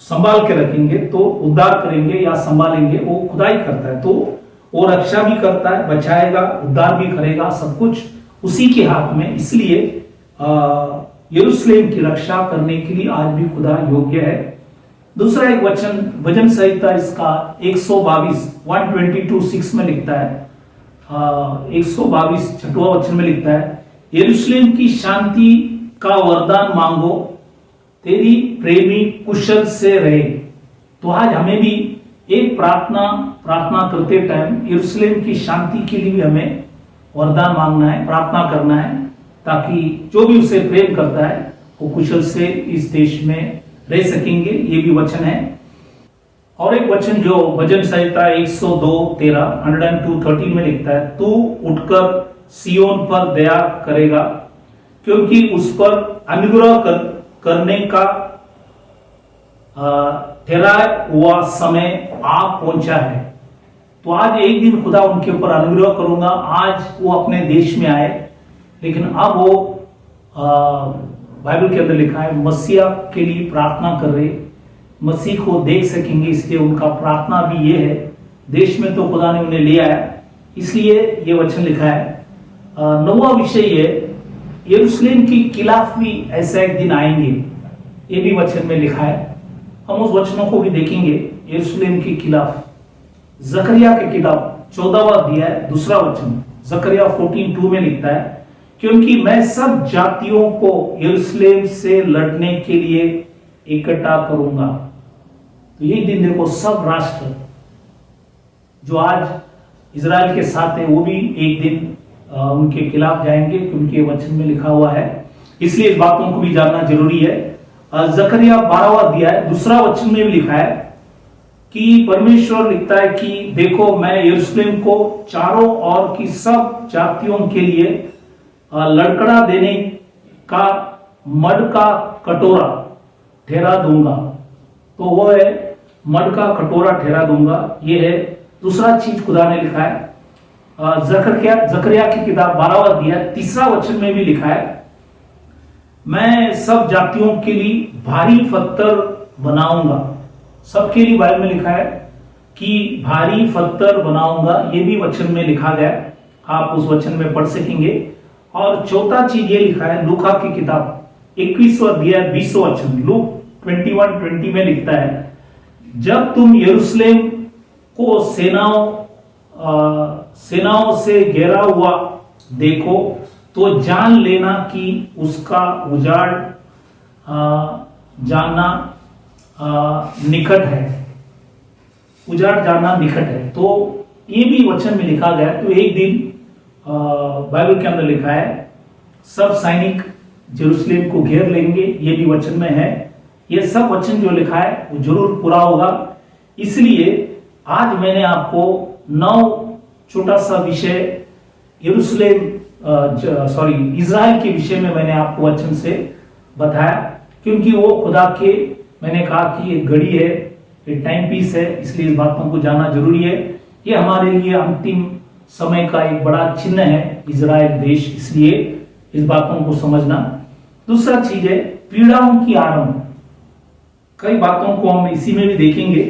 संभाल के रखेंगे, तो उद्धार करेंगे या संभालेंगे वो खुदा ही करता है। तो वो रक्षा भी करता है, बचाएगा, उद्धार भी करेगा, सब कुछ उसी के हाथ में। इसलिए यरूशलेम की रक्षा करने के लिए आज भी खुदा योग्य है। दूसरा एक वचन भजन संहिता इसका 122:6 में लिखता है, 122 छठवां वचन में लिखता है, यरूशलेम की शांति का वरदान मांगो, तेरी प्रेमी कुशल से रहे। तो आज हमें भी एक प्रार्थना करते टाइम यरूशलेम की शांति के लिए भी हमें वरदान मांगना है, प्रार्थना करना है, ताकि जो भी उसे प्रेम करता है वो कुशल से इस देश में रह सकेंगे। ये भी वचन है। और एक वचन जो भजन संहिता 102:13 में लिखता है, तू उठकर सियोन पर दया करेगा, क्योंकि उस पर अनुग्रह करने का ठहराया हुआ समय आ पहुंचा है। तो आज एक दिन खुदा उनके ऊपर अनुग्रह करूंगा। आज वो अपने देश में आए, लेकिन अब वो बाइबल के अंदर लिखा है मसीहा के लिए प्रार्थना कर रहे, मसीह को देख सकेंगे, इसलिए उनका प्रार्थना भी ये है। देश में तो खुदा ने उन्हें ले आया, इसलिए ये वचन लिखा है। 9वां विषय ये, यरूशलेम की खिलाफ भी ऐसा एक दिन आएंगे, ये भी वचन में लिखा है। हम उस वचनों को भी देखेंगे। यरूशलेम के खिलाफ जकरिया की किताब 14वां अध्याय 2 वचन, जकरिया 14:2 में लिखता है, क्योंकि मैं सब जातियों को यरूशलेम से लड़ने के लिए इकट्ठा करूंगा। तो ये दिन देखो, सब राष्ट्र जो आज इजराइल के साथ है वो भी एक दिन उनके खिलाफ जाएंगे, क्योंकि वचन में लिखा हुआ है। इसलिए इस बातों को भी जानना जरूरी है। जकरिया 12वां अध्याय 2 वचन में भी लिखा है कि परमेश्वर लिखता है कि देखो, मैं यरूशलेम को चारों ओर की सब जातियों के लिए लड़खड़ा देने का मड का कटोरा ठहरा दूंगा। तो वो है मड का कटोरा ठहरा दूंगा, ये है दूसरा चीज खुदा ने लिखा है। जकरिया की किताब 12वां अध्याय 3 वचन में भी लिखा है, मैं सब जातियों के लिए भारी पत्थर बनाऊंगा। सबके लिए बाइबल में लिखा है कि भारी पत्थर बनाऊंगा, ये भी वचन में लिखा गया, आप उस वचन में पढ़ सकेंगे। और चौथा चीज ये लिखा है लूका की किताब 21वां अध्याय 20वां वचन, लूक 21:20 में लिखता है, जब तुम यरूशलेम को सेनाओं से घेरा हुआ देखो तो जान लेना कि उसका उजाड़ जानना निकट है। उजाड़ जानना निकट है। तो ये भी वचन में लिखा गया। तो एक दिन बाइबल के अंदर लिखा है सब सैनिक यरूशलेम को घेर लेंगे, ये भी वचन में है। ये सब वचन जो लिखा है वो जरूर पूरा होगा। इसलिए आज मैंने आपको 9 छोटा सा विषय इज़राइल के विषय में मैंने आपको वचन से बताया, क्योंकि वो खुदा के, मैंने कहा कि ये घड़ी है, ये टाइम पीस है, इसलिए इस बातों को जानना जरूरी है। ये हमारे लिए अंतिम समय का एक बड़ा चिन्ह है इज़राइल देश, इसलिए इस बातों को समझना। दूसरा चीज है पीड़ाओं की आरंभ। कई बातों को हम इसी में भी देखेंगे।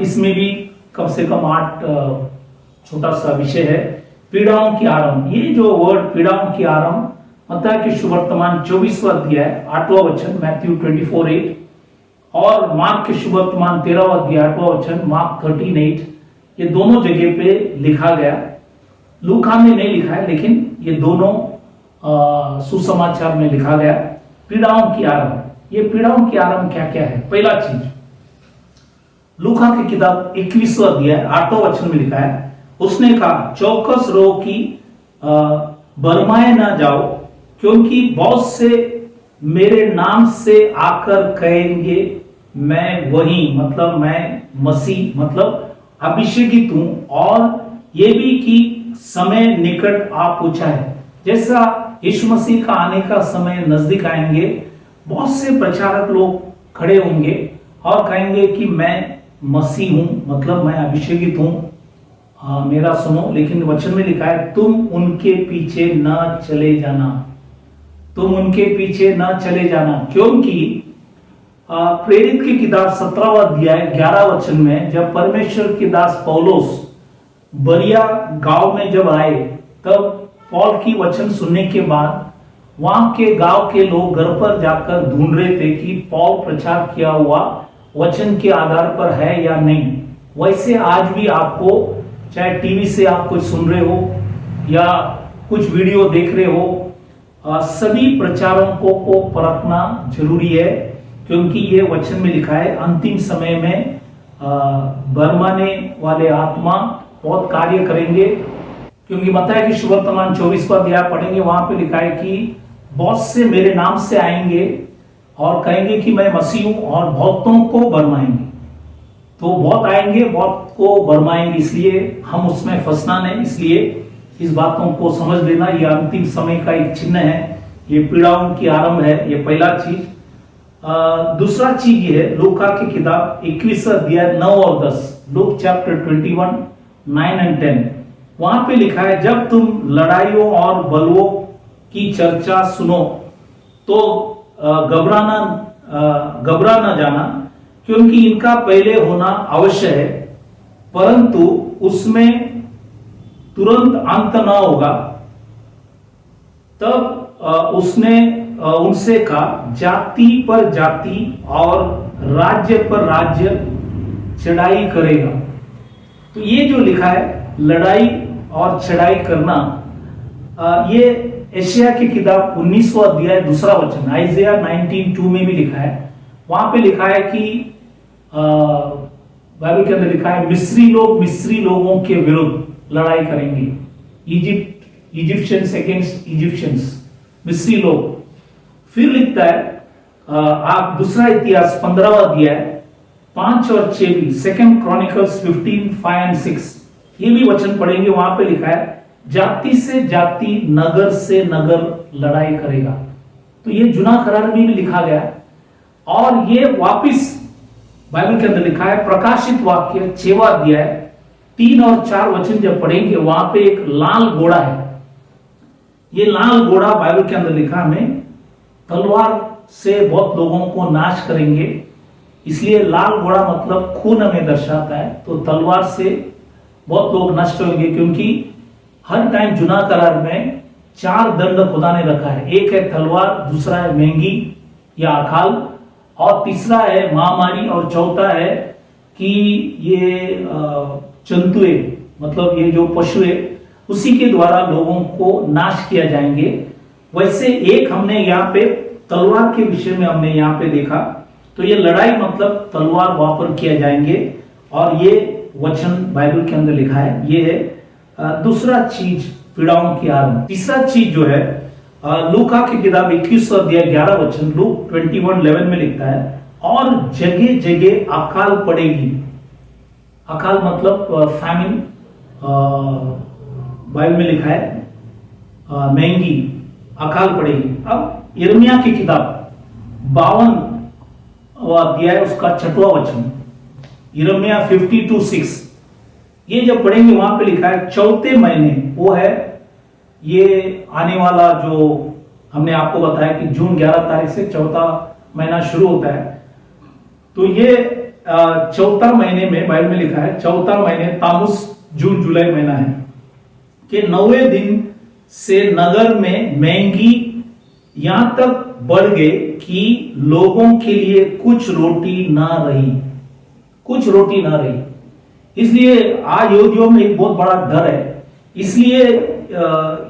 इसमें भी कम से कम 8 छोटा सा विषय है पीड़ाओं की आरंभ। ये जो वर्ड पीड़ाओं की आरंभ, मत्ती के शुभवर्तमान 24वां अध्याय 8वां वचन, मैथ्यू 24:8, और मार्क के शुभवर्तमान 13वां अध्याय 8वां वचन, मार्क 13:8, ये दोनों जगह पे लिखा गया। लूका में नहीं लिखा है, लेकिन ये दोनों सुसमाचार में लिखा गया। पीड़ाओं की आरंभ। ये पीड़ाओं की आरंभ क्या क्या है? पहला चीज, लूका की किताब 21वां अध्याय 8वां वचन में लिखा है, उसने कहा चौकस रहो कि बरमाए ना जाओ, क्योंकि बहुत से मेरे नाम से आकर कहेंगे मैं वही, मतलब मैं मसीह, मतलब अभिषेकित हूं, और ये भी कि समय निकट आ पहुंचा है। जैसा यीशु मसीह का आने का समय नजदीक आएंगे, बहुत से प्रचारक लोग खड़े होंगे और कहेंगे कि मैं मसीह हूं, मतलब मैं अभिषेकित हूं, मेरा सुनो। लेकिन वचन में लिखा है तुम उनके पीछे न चले जाना, तुम उनके पीछे न चले जाना, क्योंकि प्रेरित की किताब 17वां अध्याय 11 वचन में जब परमेश्वर के दास पौलुस बरिया गांव में जब आए, तब पौल की वचन सुनने के बाद वहां के गांव के लोग घर पर जाकर ढूंढ रहे थे कि पौल प्रचार किया हुआ वचन के आधार पर है या नहीं। वैसे आज भी आपको, चाहे टीवी से आप कुछ सुन रहे हो या कुछ वीडियो देख रहे हो, सभी प्रचारकों को परखना जरूरी है, क्योंकि ये वचन में लिखा है अंतिम समय में बरमाने वाले आत्मा बहुत कार्य करेंगे। क्योंकि मत्ती की शुभवर्तमान 24वां अध्याय पढ़ेंगे, वहां पे लिखा है कि बहुत से मेरे नाम से आएंगे और कहेंगे कि मैं मसीह हूं, और बहुतों को बरमाएंगे। तो बहुत आएंगे, बहुत को बरमाएंगे, इसलिए हम उसमें फंसना नहीं। इसलिए इस बातों को समझ लेना, ये अंतिम समय का एक चिन्ह है, ये पीड़ाओं की आरंभ है, ये पहला चीज। दूसरा चीज ये है लूका की किताब 21वां अध्याय 9 और 10, लूक चैप्टर 21 9 और 10, वहां पे लिखा है जब तुम लड़ाइयों और बलवों की चर्चा सुनो तो घबरा ना जाना, क्योंकि इनका पहले होना अवश्य है, परंतु उसमें तुरंत अंत न होगा। तब उसने उनसे कहा जाति पर जाति और राज्य पर राज्य चढ़ाई करेगा। तो ये जो लिखा है लड़ाई और चढ़ाई करना, ये एशिया की किताब 19वां अध्याय 2 वचन, आइजिया 19:2 में भी लिखा है। वहां पे लिखा है कि बाइबल के अंदर लिखा है मिस्री लोग मिस्री लोगों के विरुद्ध लड़ाई करेंगे। इजिप्शियंस अगेंस्ट इजिप्शियंस, मिस्री लोग। फिर लिखता है आप दूसरा इतिहास 15वां अध्याय 5 और 6 भी, 2 क्रॉनिकल्स 15:5-6, ये भी वचन पढ़ेंगे। वहां पे लिखा है जाति से जाति, नगर से नगर लड़ाई करेगा। तो ये जुना करार में भी लिखा गया। और ये वापिस बाइबल के अंदर लिखा है प्रकाशित वाक्य 6वां अध्याय 3 और 4 वचन जब पढ़ेंगे, वहां पे एक लाल घोड़ा है। ये लाल घोड़ा बाइबल के अंदर लिखा हमें तलवार से बहुत लोगों को नाश करेंगे, इसलिए लाल घोड़ा मतलब खून हमें दर्शाता है। तो तलवार से बहुत लोग नष्ट होंगे, क्योंकि हर टाइम जुना करार में 4 दंड खुदा ने रखा है। एक है तलवार, दूसरा है महंगी या अकाल, और तीसरा है महामारी, और चौथा है कि ये जंतुए मतलब ये जो पशु है उसी के द्वारा लोगों को नाश किया जाएंगे। वैसे एक हमने यहाँ पे तलवार के विषय में हमने यहाँ पे देखा। तो ये लड़ाई मतलब तलवार वापर किया जाएंगे, और ये वचन बाइबल के अंदर लिखा है। ये है दूसरा चीज, पीड़ाओं की आरंभ। तीसरा चीज जो है लूका की किताब 21 अध्याय 11 वचन, लूक 21:11 में लिखता है और जगह जगह अकाल पड़ेगी। अकाल मतलब फैमिन, बाइबल में लिखा है महंगी, अकाल पड़ेगी। अब यिर्मयाह की किताब 52 अध्याय उसका 6वां वचन, यिर्मयाह 52:6, ये जब पढ़ेंगे वहां पे लिखा है चौथे महीने, वो है ये आने वाला जो हमने आपको बताया कि जून 11 तारीख से चौथा महीना शुरू होता है। तो ये चौथा महीने में बाइबल में लिखा है, चौथा महीने तामुस जून जुलाई महीना है कि 9वें दिन से नगर में महंगी यहां तक बढ़ गए कि लोगों के लिए कुछ रोटी ना रही, कुछ रोटी ना रही। इसलिए आज यहूदियों में एक बहुत बड़ा डर है। इसलिए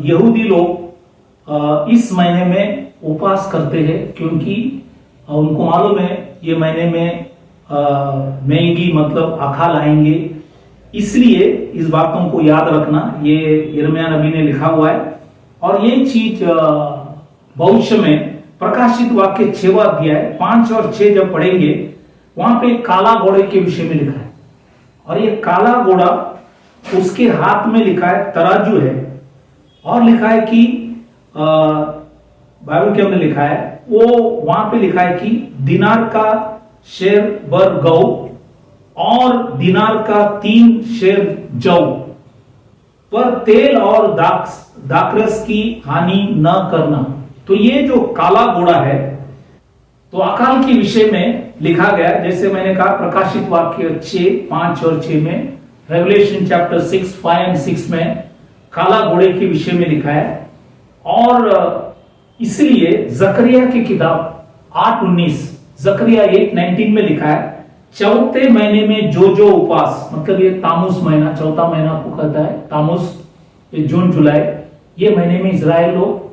यहूदी लोग इस महीने में उपवास करते हैं, क्योंकि उनको मालूम है ये महीने में महंगी मतलब अकाल आएंगे। इसलिए इस बातों को याद रखना, ये यिर्मयाह नबी ने लिखा हुआ है। और ये चीज भविष्य में प्रकाशित वाक्य 6वां अध्याय 5 और 6 जब पढ़ेंगे, वहां पे काला घोड़े के विषय में लिखा है। और ये काला घोड़ा, उसके हाथ में लिखा है तराजू है, और लिखा है कि बाइबल के अंदर लिखा है, वो वहां पे लिखा है कि दिनार का शेर भर गौ और दिनार का 3 शेर जौ, पर तेल और दाखरस की हानि न करना। तो ये जो काला घोड़ा है, तो अकाल के विषय में लिखा गया, जैसे मैंने कहा प्रकाशित वाक्य 6, 5 और 6 में, रेवलेशन चैप्टर 6, 5 और 6 में काला घोड़े के विषय में लिखा है। और इसलिए जकरिया की किताब 8:19, जकरिया 8:19 में लिखा है चौथे महीने में जो उपवास, मतलब ये तामुस महीना, चौथा महीना को कहता है तामुस, जून जुलाई, ये महीने में इजराइल लोग,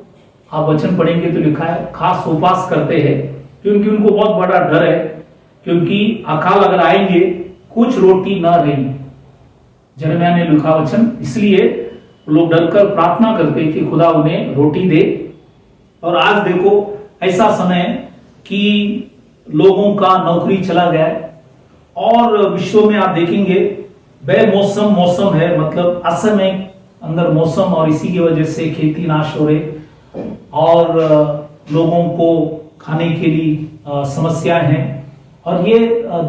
आप वचन पढ़ेंगे तो लिखा है खास उपवास करते हैं, क्योंकि उनको बहुत बड़ा डर है, क्योंकि अकाल अगर आएंगे कुछ रोटी ना रही। यिर्मयाह ने लिखा वचन, इसलिए लोग डरकर प्रार्थना करते हैं कि खुदा उन्हें रोटी दे। और आज देखो ऐसा समय कि लोगों का नौकरी चला गया है, और विश्व में आप देखेंगे बेमौसम मौसम है, मतलब असमय अंदर मौसम, और इसी की वजह से खेती नाश हो रही और लोगों को खाने के लिए समस्याएं हैं। और ये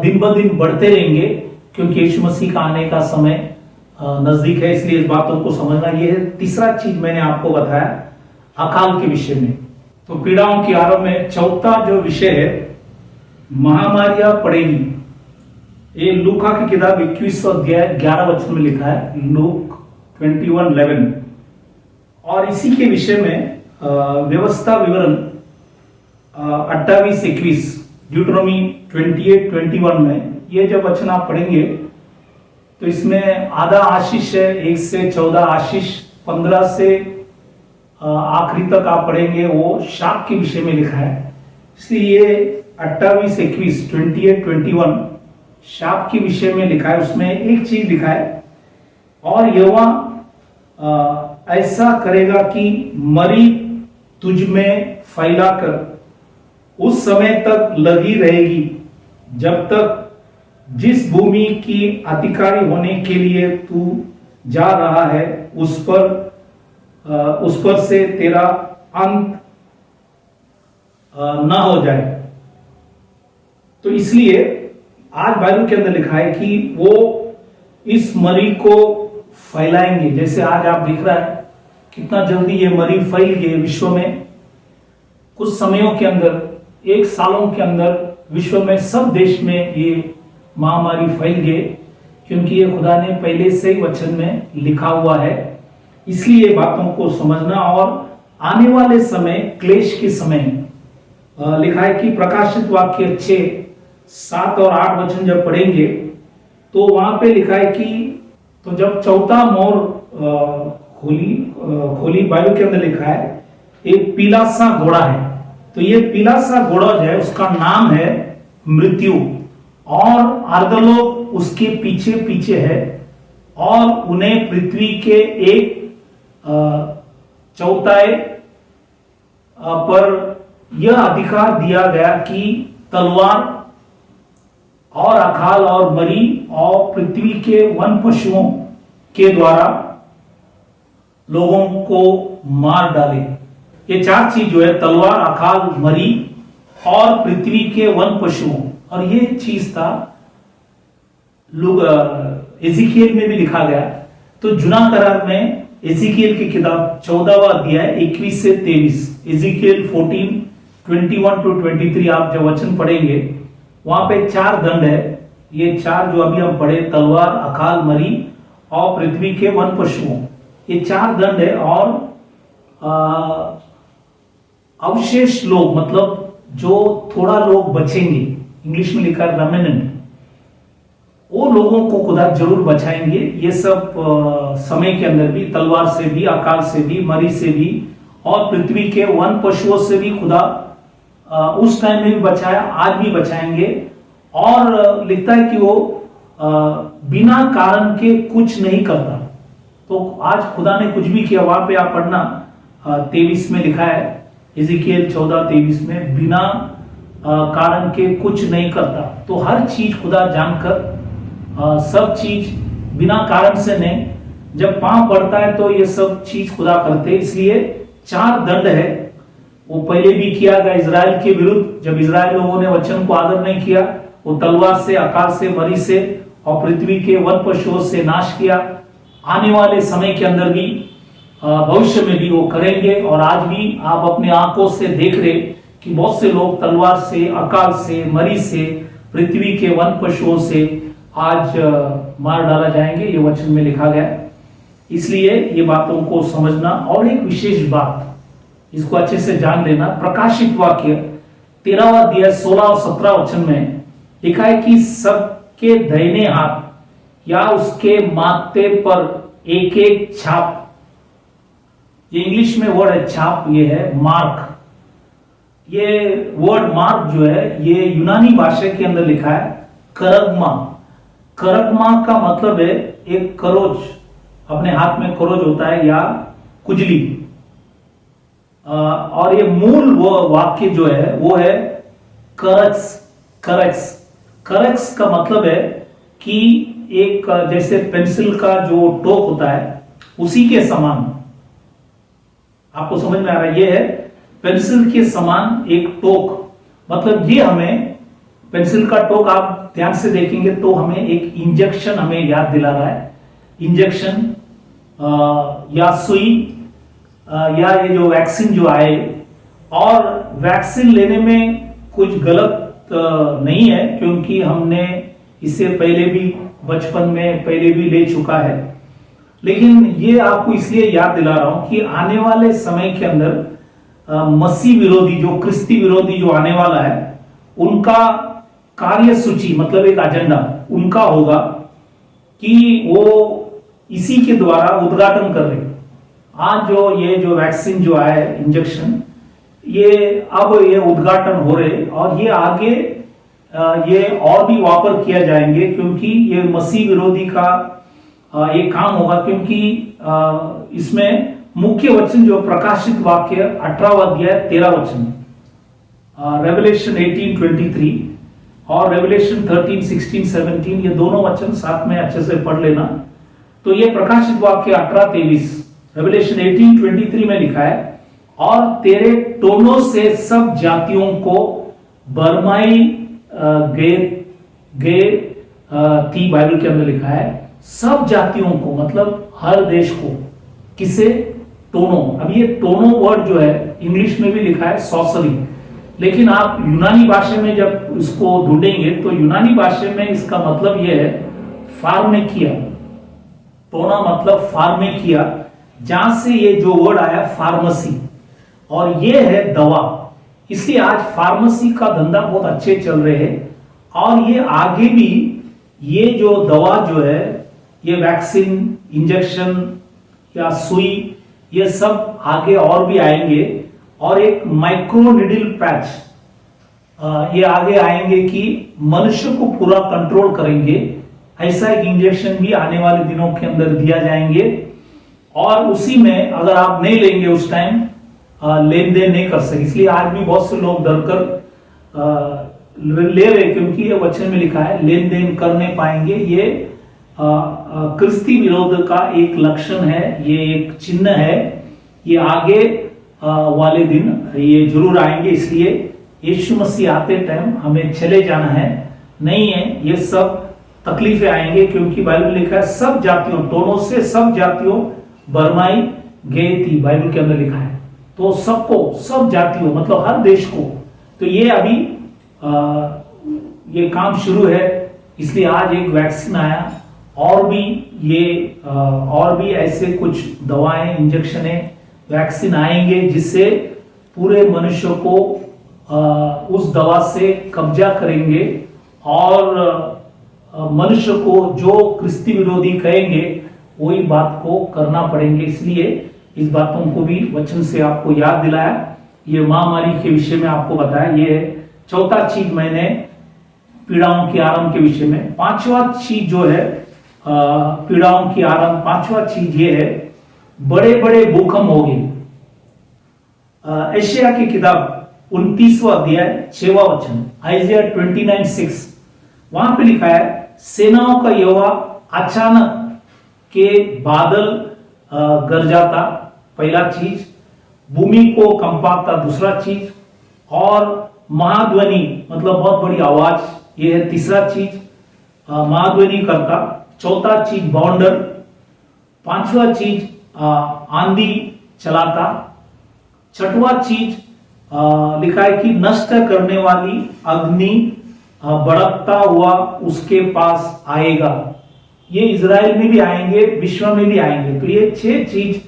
दिन ब दिन बढ़ते रहेंगे, क्योंकि यीशु मसीह का आने का समय नजदीक है। इसलिए इस बातों को समझना, ये है तीसरा चीज मैंने आपको बताया अकाल के विषय में। तो पीड़ाओं की आरंभ में चौथा जो विषय है महामारियां पड़ेगी। ये लूका की किताब 21 अध्याय 11 वचन में लिखा है, लूक 21:11। और इसी के विषय में व्यवस्था विवरण 28-21, ड्यूटोनॉमी 28-21 में ये जब वचन आप पढ़ेंगे तो इसमें आधा आशीष है, 1 से 14 आशीष, 15 से आखिरी तक आप पढ़ेंगे वो शाप के विषय में लिखा है। इसलिए ये 28, 21, 28, 21 शाप के विषय में लिखा है। उसमें एक चीज लिखा है, और यहोवा ऐसा करेगा कि मरी तुझ में फैलाकर उस समय तक लगी रहेगी जब तक जिस भूमि की अधिकारी होने के लिए तू जा रहा है उस पर से तेरा अंत ना हो जाए। तो इसलिए आज बाइबल के अंदर लिखा है कि वो इस मरी को फैलाएंगे। जैसे आज आप दिख रहा है कितना जल्दी ये मरी फैल गई विश्व में। कुछ समयों के अंदर, 1 सालों के अंदर विश्व में सब देश में ये महामारी फैल गई, क्योंकि ये खुदा ने पहले से ही वचन में लिखा हुआ है। इसलिए बातों को समझना, और आने वाले समय क्लेश के समय लिखा है कि प्रकाशित वाक्य 6, 7 और 8 वचन जब पढ़ेंगे तो वहां पे लिखा है कि तो जब चौथा मोहर खोली बाइबल के अंदर लिखा है एक पीला सा घोड़ा है। तो ये पीला सा घोड़ा जो है उसका नाम है मृत्यु, और अर्धलोक उसके पीछे पीछे है, और उन्हें पृथ्वी के 1/4 पर यह अधिकार दिया गया कि तलवार और अकाल और मरी और पृथ्वी के वन पशुओं के द्वारा लोगों को मार डाले। ये 4 चीज जो है, तलवार, अकाल, मरी और पृथ्वी के वन पशुओं, और ये चीज था लोग एजिकियल में भी लिखा गया। तो जुना करार में एजिकियल की किताब 14वां अध्याय 21 से 23, एजिकियल 14, 21 to 23 आप जब वचन पढ़ेंगे वहां पे 4 दंड है। ये 4 जो अभी हम पढ़े, तलवार, अकाल, मरी और पृथ्वी के वन पशुओं, ये 4 दंड है। और अवशेष लोग, मतलब जो थोड़ा लोग बचेंगे, इंग्लिश में लिखा है रेमिनेंट, वो लोगों को खुदा जरूर बचाएंगे। ये सब समय के अंदर भी तलवार से भी, अकाल से भी, मरी से भी और पृथ्वी के वन पशुओं से भी खुदा उस टाइम में भी बचाया, आज भी बचाएंगे। और लिखता है कि वो बिना कारण के कुछ नहीं करता। तो आज खुदा ने कुछ भी किया, वहां पे आप पढ़ना 23 में लिखा है, एजिकियल 14:23 में, बिना कारण के कुछ नहीं करता। तो हर चीज खुदा जानकर, सब चीज बिना कारण से नहीं, जब पांव पड़ता है तो ये सब चीज खुदा करते। इसलिए 4 दंड है। वो पहले भी किया गया इजराइल के विरुद्ध, जब इजराइल लोगों ने वचन को आदर नहीं किया, वो तलवार से, अकाल से, मरी से और पृथ्वी के वन पशुओं से नाश किया। आने वाले समय के अंदर भी, भविष्य में भी वो करेंगे। और आज भी आप अपने आंखों से देख रहे कि बहुत से लोग तलवार से, अकाल से, मरी से, पृथ्वी के वन पशुओं से आज मार डाला जाएंगे। ये वचन में लिखा गया। इसलिए ये बातों को समझना। और एक विशेष बात, इसको अच्छे से जान लेना, प्रकाशित वाक्य 13वां अध्याय 16 और 17 वचन में लिखा है कि सबके दाहिने हाथ या उसके माथे पर एक एक छाप, ये इंग्लिश में वर्ड है छाप, ये है मार्क। ये वर्ड मार्क जो है ये यूनानी भाषा के अंदर लिखा है करगमा। करगमा का मतलब है एक करोज, अपने हाथ में करोज होता है या कुजली। और ये मूल वो वाक्य जो है वो है करक्स। करक्स करक्स का मतलब है कि एक जैसे पेंसिल का जो टोक होता है उसी के समान। आपको समझ में आ रहा है? ये है पेंसिल के समान एक टोक। मतलब ये हमें पेंसिल का टोक आप ध्यान से देखेंगे तो हमें एक इंजेक्शन हमें याद दिला रहा है। इंजेक्शन या सुई या ये जो वैक्सीन जो आए, और वैक्सीन लेने में कुछ गलत नहीं है, क्योंकि हमने इससे पहले भी बचपन में पहले भी ले चुका है। लेकिन ये आपको इसलिए याद दिला रहा हूं कि आने वाले समय के अंदर मसीह विरोधी, जो क्रिस्ती विरोधी जो आने वाला है, उनका कार्य सूची, मतलब एक एजेंडा उनका होगा कि वो इसी के द्वारा उद्घाटन कर रहे, आज जो वैक्सीन जो आया है इंजेक्शन, अब ये उद्घाटन हो रहे और ये आगे ये और भी वापर किया जाएंगे, क्योंकि ये मसीह विरोधी का एक काम होगा। क्योंकि इसमें मुख्य वचन जो प्रकाशित वाक्य 18वां अध्याय 13 वचन, रेवलेशन 18:23 और रेवलेशन 13:16-17, ये दोनों वचन साथ में अच्छे से पढ़ लेना। तो ये प्रकाशित वाक्य 18:23 रेवलेशन 18:23 में लिखा है, और तेरे टोनों से सब जातियों को बरमाई गए थी। बाइबल के अंदर लिखा है सब जातियों को, मतलब हर देश को। किसे? टोनो। अब ये टोनो वर्ड जो है इंग्लिश में भी लिखा है सॉसरी, लेकिन आप यूनानी भाषा में जब इसको ढूंढेंगे तो यूनानी भाषा में इसका मतलब यह है फार्मेकिया। टोना मतलब फार्मेकिया, जहां से ये जो वर्ड आया फार्मेसी, और ये है दवा। इसलिए आज फार्मेसी का धंधा बहुत अच्छे चल रहे हैं, और ये आगे भी ये जो दवा जो है, ये वैक्सीन, इंजेक्शन या सुई, ये सब आगे और भी आएंगे। और एक माइक्रो निडल पैच ये आगे आएंगे कि मनुष्य को पूरा कंट्रोल करेंगे। ऐसा एक इंजेक्शन भी आने वाले दिनों के अंदर दिया जाएंगे, और उसी में अगर आप नहीं लेंगे उस टाइम लेन देन नहीं कर सके। इसलिए आज भी बहुत से लोग डरकर ले रहे, क्योंकि ये वचन में लिखा है लेन देन कर नहीं पाएंगे। ये क्रिस्ती विरोध का एक लक्षण है, ये एक चिन्ह है। ये आगे वाले दिन ये जरूर आएंगे। इसलिए यीशु मसीह आते टाइम हमें चले जाना है नहीं है, ये सब तकलीफें आएंगे, क्योंकि बाइबल लिखा है सब जातियों, टोनों से सब जातियों बरमाई गई थी। बाइबल के अंदर लिखा है, तो सबको, सब जातियों मतलब हर देश को। तो ये अभी ये काम शुरू है। इसलिए आज एक वैक्सीन आया, और भी ये और भी ऐसे कुछ दवाएं, इंजेक्शन, वैक्सीन आएंगे जिससे पूरे मनुष्य को उस दवा से कब्जा करेंगे, और मनुष्य को जो क्रिस्ती विरोधी कहेंगे वही बात को करना पड़ेंगे। इसलिए इस बातों को भी वचन से आपको याद दिलाया। ये महामारी के विषय में आपको बताया। ये चौथा चीज मैंने पीड़ाओं के आरंभ के विषय में। पांचवा चीज जो है पीड़ाओं की आरंभ, पांचवा चीज ये है बड़े बड़े भूकंप हो गए। एशिया की किताब 29वां अध्याय 6वां वचन, आइजिया 29:6, वहां पे लिखा है सेनाओं का यहोवा अचानक के बादल गरजाता, पहला चीज। भूमि को कंपाता, दूसरा चीज। और महाध्वनि मतलब बहुत बड़ी आवाज, ये है तीसरा चीज। महाध्वनि करता, चौथा चीज बाउंडर, पांचवा चीज आंधी चलाता, छठवा चीज लिखा है कि नष्ट करने वाली अग्नि भड़कता हुआ उसके पास आएगा। ये इजराइल में भी आएंगे, विश्व में भी आएंगे। तो ये 6 चीज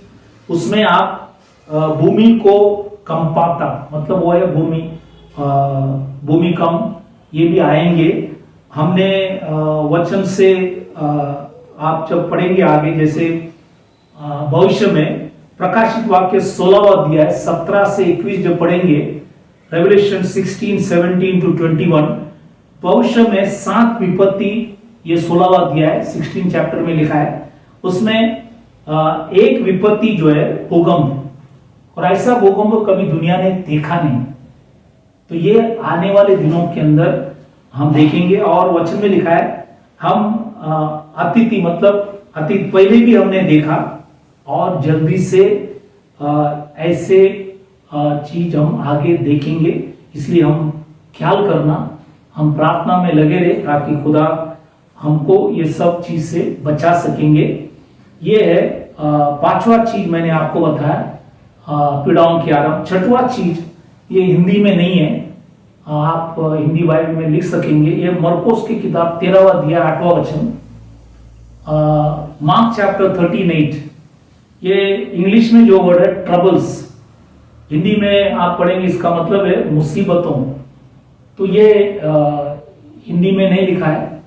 उसमें आप भूमि को कंपाता मतलब वो है भूमिकंप, ये भी आएंगे। हमने वचन से आप जब पढ़ेंगे आगे, जैसे भविष्य में प्रकाशित वाक्य 16वां अध्याय 17 से 21 जब पढ़ेंगे, रेवलेशन 16:17-21, भविष्य में 7 विपत्ति, ये 16वां अध्याय 16 चैप्टर में लिखा है। उसमें एक विपत्ति जो है भूकंप, और ऐसा भूकंप कभी दुनिया ने देखा नहीं। तो ये आने वाले दिनों के अंदर हम देखेंगे। और वचन में लिखा है हम अतिथि मतलब अतीत पहले भी हमने देखा, और जल्दी से ऐसे चीज हम आगे देखेंगे। इसलिए हम ख्याल करना, हम प्रार्थना में लगे रहे ताकि खुदा हमको ये सब चीज से बचा सकेंगे। ये है पांचवा चीज मैंने आपको बताया, पीड़ाओं की आरंभ। छठवा चीज ये हिंदी में नहीं है, आप हिंदी बाइबल में लिख सकेंगे। ये मरकोस की किताब 13वां अध्याय 8वां वचन, मार्क चैप्टर 13:8। ये इंग्लिश में जो वर्ड है ट्रबल्स, हिंदी में आप पढ़ेंगे इसका मतलब है मुसीबतों। तो ये हिंदी में नहीं लिखा है,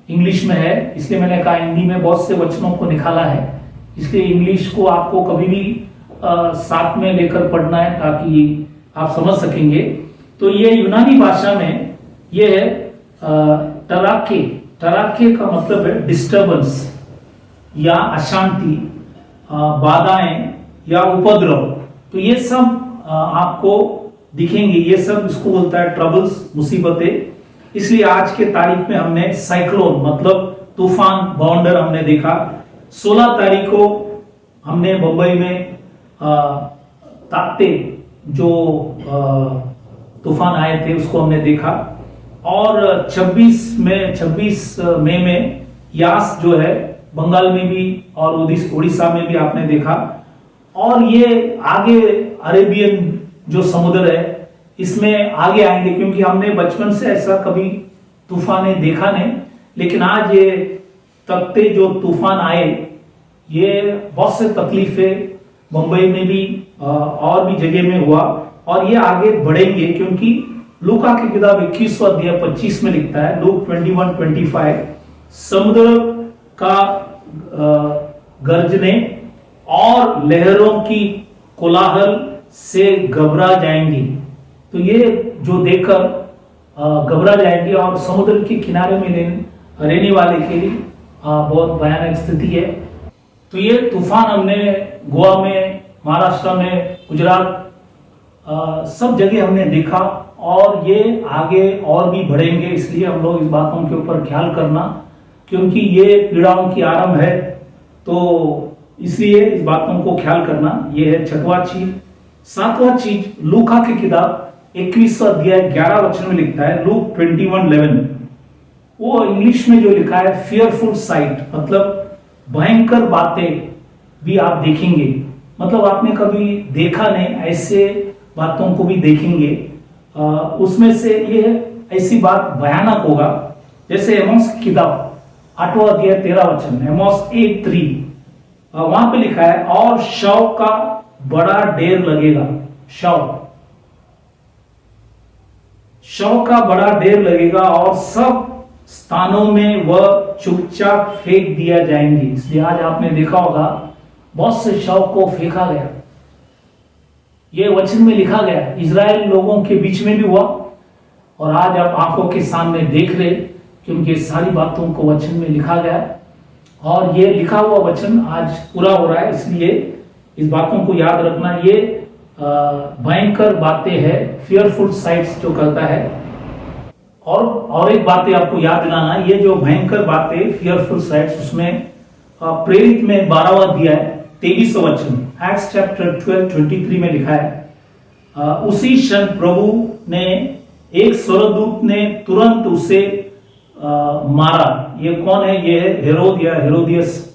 इंग्लिश में है। इसलिए मैंने कहा हिंदी में बहुत से वचनों को निकाला है, इसलिए इंग्लिश को आपको कभी भी साथ में लेकर पढ़ना है ताकि आप समझ सकेंगे। तो ये यूनानी भाषा में ये है टराके। टराके का मतलब है डिस्टर्बेंस या अशांति, बाधाएं या उपद्रव। तो ये सब आपको दिखेंगे, ये सब इसको बोलता है ट्रबल्स, मुसीबतें। इसलिए आज के तारीख में हमने साइक्लोन मतलब तूफान बाउंडर हमने देखा। 16 तारीख को हमने मुंबई में ताकते जो तूफान आए थे उसको हमने देखा। और 26 मई में यास जो है बंगाल में भी और उड़ीसा में भी आपने देखा। और ये आगे अरेबियन जो समुद्र है इसमें आगे आएंगे, क्योंकि हमने बचपन से ऐसा कभी तूफान देखा नहीं। लेकिन आज ये तख्ते जो तूफान आए, ये बहुत से तकलीफें मुंबई में भी और भी जगह में हुआ और ये आगे बढ़ेंगे, क्योंकि लूका की किताब 21वां अध्याय 25 में लिखता है, लूक 21:25, समुद्र का गर्जने और लहरों की कोलाहल से घबरा जाएंगी। तो ये जो देखकर घबरा जाएंगे और समुद्र के किनारे में रहने वाले के लिए बहुत भयानक स्थिति है। तो ये तूफान हमने गोवा में, महाराष्ट्र में, गुजरात सब जगह हमने देखा और ये आगे और भी बढ़ेंगे। इसलिए हम लोग इस बातों के ऊपर ख्याल करना, क्योंकि ये पीड़ाओं की आरंभ है। तो इसलिए इस बातों को ख्याल करना, ये है 6वां चीज। 7वां चीज लूका की किताब 21वां अध्याय 11 वचन में लिखता है, लूक 21:11। वो इंग्लिश में जो लिखा है फियरफुल साइट, मतलब भयंकर बातें भी आप देखेंगे। मतलब आपने कभी देखा नहीं, ऐसे बातों को भी देखेंगे। उसमें से ये ऐसी बात भयानक होगा, जैसे एमोस की किताब 8वां अध्याय 13 वचन, एमोस 8:3, वहां पे लिखा है, और शव का बड़ा ढेर लगेगा। शव का बड़ा ढेर लगेगा और सब स्थानों में वह चुपचाप फेंक दिया जाएंगे। इसलिए आज आपने देखा होगा बहुत से शव को फेंका गया, ये वचन में लिखा गया। इजराइल लोगों के बीच में भी हुआ और आज आप आंखों के सामने देख रहे, क्योंकि सारी बातों को वचन में लिखा गया और ये लिखा हुआ वचन आज पूरा हो रहा है। इसलिए इस बातों को याद रखना, ये भयंकर बातें हैं, फियरफुल साइट्स जो कहता है। और एक बात आपको याद दिलाना, ये जो भयंकर बातें फियरफुल साइट्स, उसमें प्रेरित में 12वां अध्याय 23 वचन, एक्ट्स चैप्टर 12:23 में लिखा है, उसी क्षण प्रभु ने, एक स्वर्गदूत ने तुरंत उसे मारा। ये कौन है? ये है हेरोद या हेरोदियस,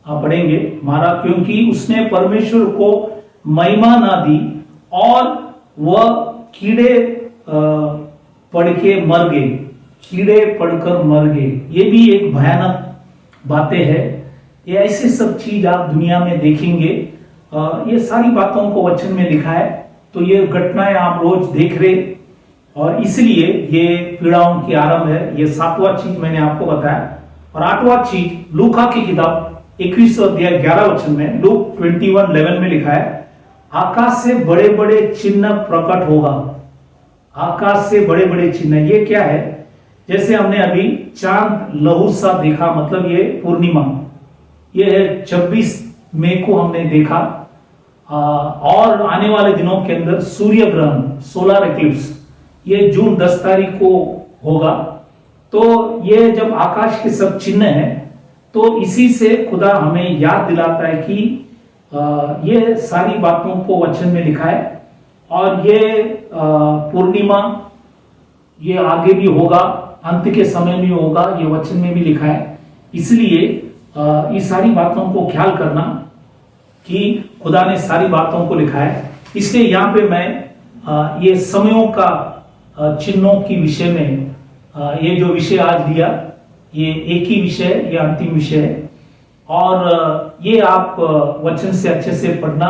आप पढ़ेंगे, मारा, क्योंकि उसने परमेश्वर को महिमा ना दी और वह कीड़े पड़ के मर गए, कीड़े पड़कर मर गए। ये भी एक भयानक बातें है। ये ऐसे सब चीज आप दुनिया में देखेंगे। ये सारी बातों को वचन में लिखा है। तो ये घटनाएं आप रोज देख रहे और इसलिए ये पीड़ाओं की आरंभ है। ये 7वां चीज मैंने आपको बताया। और 8वां चीज लूका की किताब 21वां अध्याय 11 वचन में, लूक 21:11 में लिखा है, आकाश से बड़े बड़े चिन्ह प्रकट होगा। आकाश से बड़े बड़े चिन्ह, ये क्या है? जैसे हमने अभी चांद लहू सा देखा, मतलब ये पूर्णिमा, ये है 26 मई को हमने देखा। और आने वाले दिनों के अंदर सूर्य ग्रहण, सोलर एक्लिप्स, ये जून 10 तारीख को होगा। तो ये जब आकाश के सब चिन्ह हैं, तो इसी से खुदा हमें याद दिलाता है कि ये सारी बातों को वचन में लिखा है। और ये पूर्णिमा ये आगे भी होगा, अंत के समय में होगा, ये वचन में भी लिखा है। इसलिए ये सारी बातों को ख्याल करना कि खुदा ने सारी बातों को लिखा है। इसलिए यहाँ पे मैं ये समयों का चिन्हों की विषय में ये जो विषय आज दिया, ये एक ही विषय, ये अंतिम विषय है। और ये आप वचन से अच्छे से पढ़ना,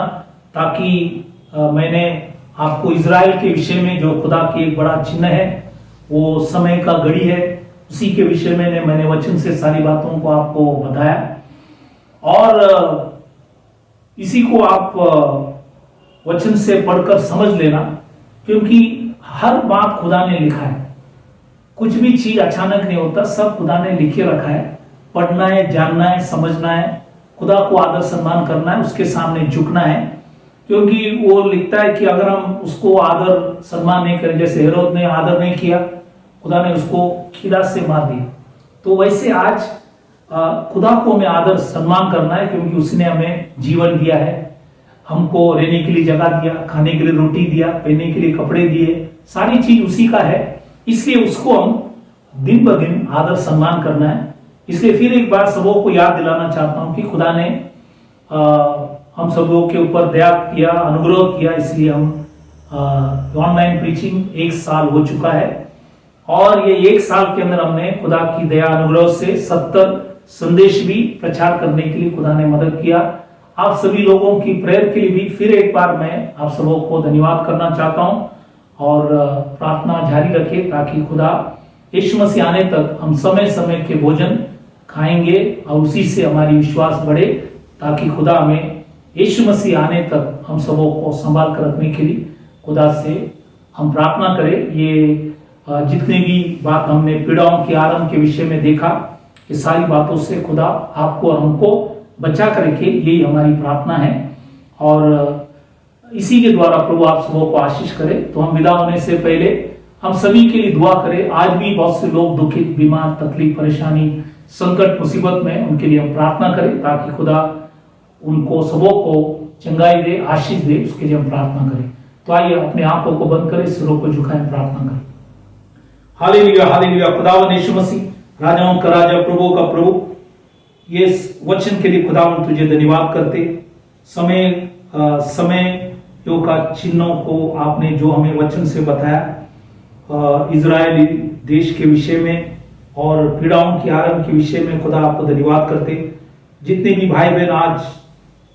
ताकि मैंने आपको इजराइल के विषय में जो खुदा की एक बड़ा चिन्ह है, वो समय का घड़ी है, उसी के विषय में मैंने वचन से सारी बातों को आपको बताया। और इसी को आप वचन से पढ़कर समझ लेना, क्योंकि हर बात खुदा ने लिखा है। कुछ भी चीज अचानक नहीं होता, सब खुदा ने लिखे रखा है। पढ़ना है, जानना है, समझना है, खुदा को आदर सम्मान करना है, उसके सामने झुकना है, क्योंकि वो लिखता है कि अगर हम उसको आदर सम्मान नहीं करें, जैसे हेरोद ने आदर नहीं किया, खुदा ने उसको खीरा से मार दिया। तो वैसे आज खुदा को हमें आदर सम्मान करना है, क्योंकि उसने हमें जीवन दिया है, हमको रहने के लिए जगह दिया, खाने के लिए रोटी दिया, पहनने के लिए कपड़े दिए, सारी चीज उसी का है। इसलिए उसको हम दिन ब दिन आदर सम्मान करना है। इसलिए फिर एक बार सबों को याद दिलाना चाहता हूं कि खुदा ने हम सब लोगों के ऊपर दया किया, अनुग्रह किया। इसलिए हम ऑनलाइन प्रीचिंग 1 साल हो चुका है, और ये 1 साल के अंदर हमने खुदा की दया अनुग्रह से 70 संदेश भी प्रचार करने के लिए खुदा ने मदद किया। आप सभी लोगों की प्रेयर के लिए भी फिर एक बार मैं आप सबों को धन्यवाद करना चाहता हूं, और प्रार्थना जारी रखे ताकि खुदा यीशु मसीह आने तक हम समय समय के भोजन खाएंगे और उसी से हमारी विश्वास बढ़े, ताकि खुदा हमें यीशु मसीह आने तक हम सबों को संभाल कर रखने के लिए खुदा से हम प्रार्थना करें। ये जितने भी बात हमने पीड़ाओं के आरंभ के विषय में देखा, ये सारी बातों से खुदा आपको और हमको बचा कर रखे, यही हमारी प्रार्थना है। और इसी के द्वारा प्रभु आप सबों को आशीष करे। तो हम विदा होने से पहले हम सभी के लिए दुआ करें। आज भी बहुत से लोग दुखित, बीमार, तकलीफ, परेशानी, संकट, मुसीबत में, उनके लिए हम प्रार्थना करें ताकि खुदा उनको सबों को चंगाई दे, आशीष दे, उसके लिए हम प्रार्थना करें। तो आइए अपने आंखों को बंद करें, सिरों को झुकाएं, प्रार्थना करें। Hallelujah, hallelujah. खुदावन यीशु मसीह, राजाओं का राजा, प्रभु का प्रभु, ये वचन के लिए खुदावन तुझे धन्यवाद करते। समय का चिन्हों को आपने जो हमें वचन से बताया, इजरायली देश के विषय में और पीड़ाओं के आरंभ के विषय में, खुदा आपको धन्यवाद करते। जितने भी भाई बहन आज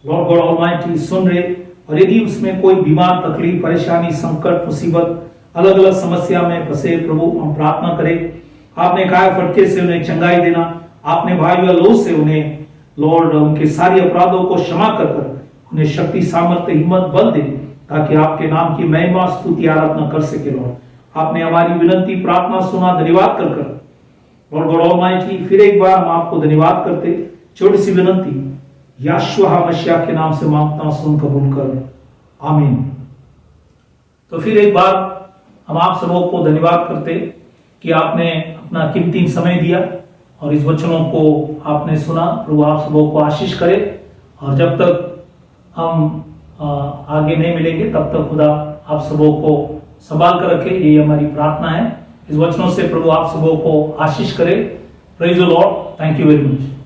लॉर्ड गॉड ऑलमाइटी सुन रहे, और यदि उसमें कोई बीमार, तकलीफ, परेशानी, संकट, मुसीबत, अलग अलग समस्या में फंसे, प्रभु हम प्रार्थना करें। आपने कहा फटके से उन्हें चंगाई देना, आपने भाई लो से उन्हें लॉर्ड उनके सारे अपराधों को क्षमा कर उन्हें शक्ति, सामर्थ्य, हिम्मत, बल दे, ताकि आपके नाम की महिमा, स्तुति, आराधना कर सके। लॉर्ड आपने हमारी विनती, प्रार्थना सुना, धन्यवाद कर लॉर्ड गॉड ऑलमाइटी फिर एक बार हम आपको धन्यवाद करते। छोटी सी विनती यहोशू मसीह के नाम से मांगता हूं, सुन कबूल कर, आमीन। तो फिर एक बार हम आप सबों को धन्यवाद करते कि आपने अपना कीमती समय दिया और इस वचनों को आपने सुना। प्रभु आप सबों को आशीष करे, और जब तक हम आगे नहीं मिलेंगे तब तक खुदा आप सबों को संभाल कर रखे, यही हमारी प्रार्थना है। इस वचनों से प्रभु आप सबों को आशीष करे। Praise the Lord, thank you very much.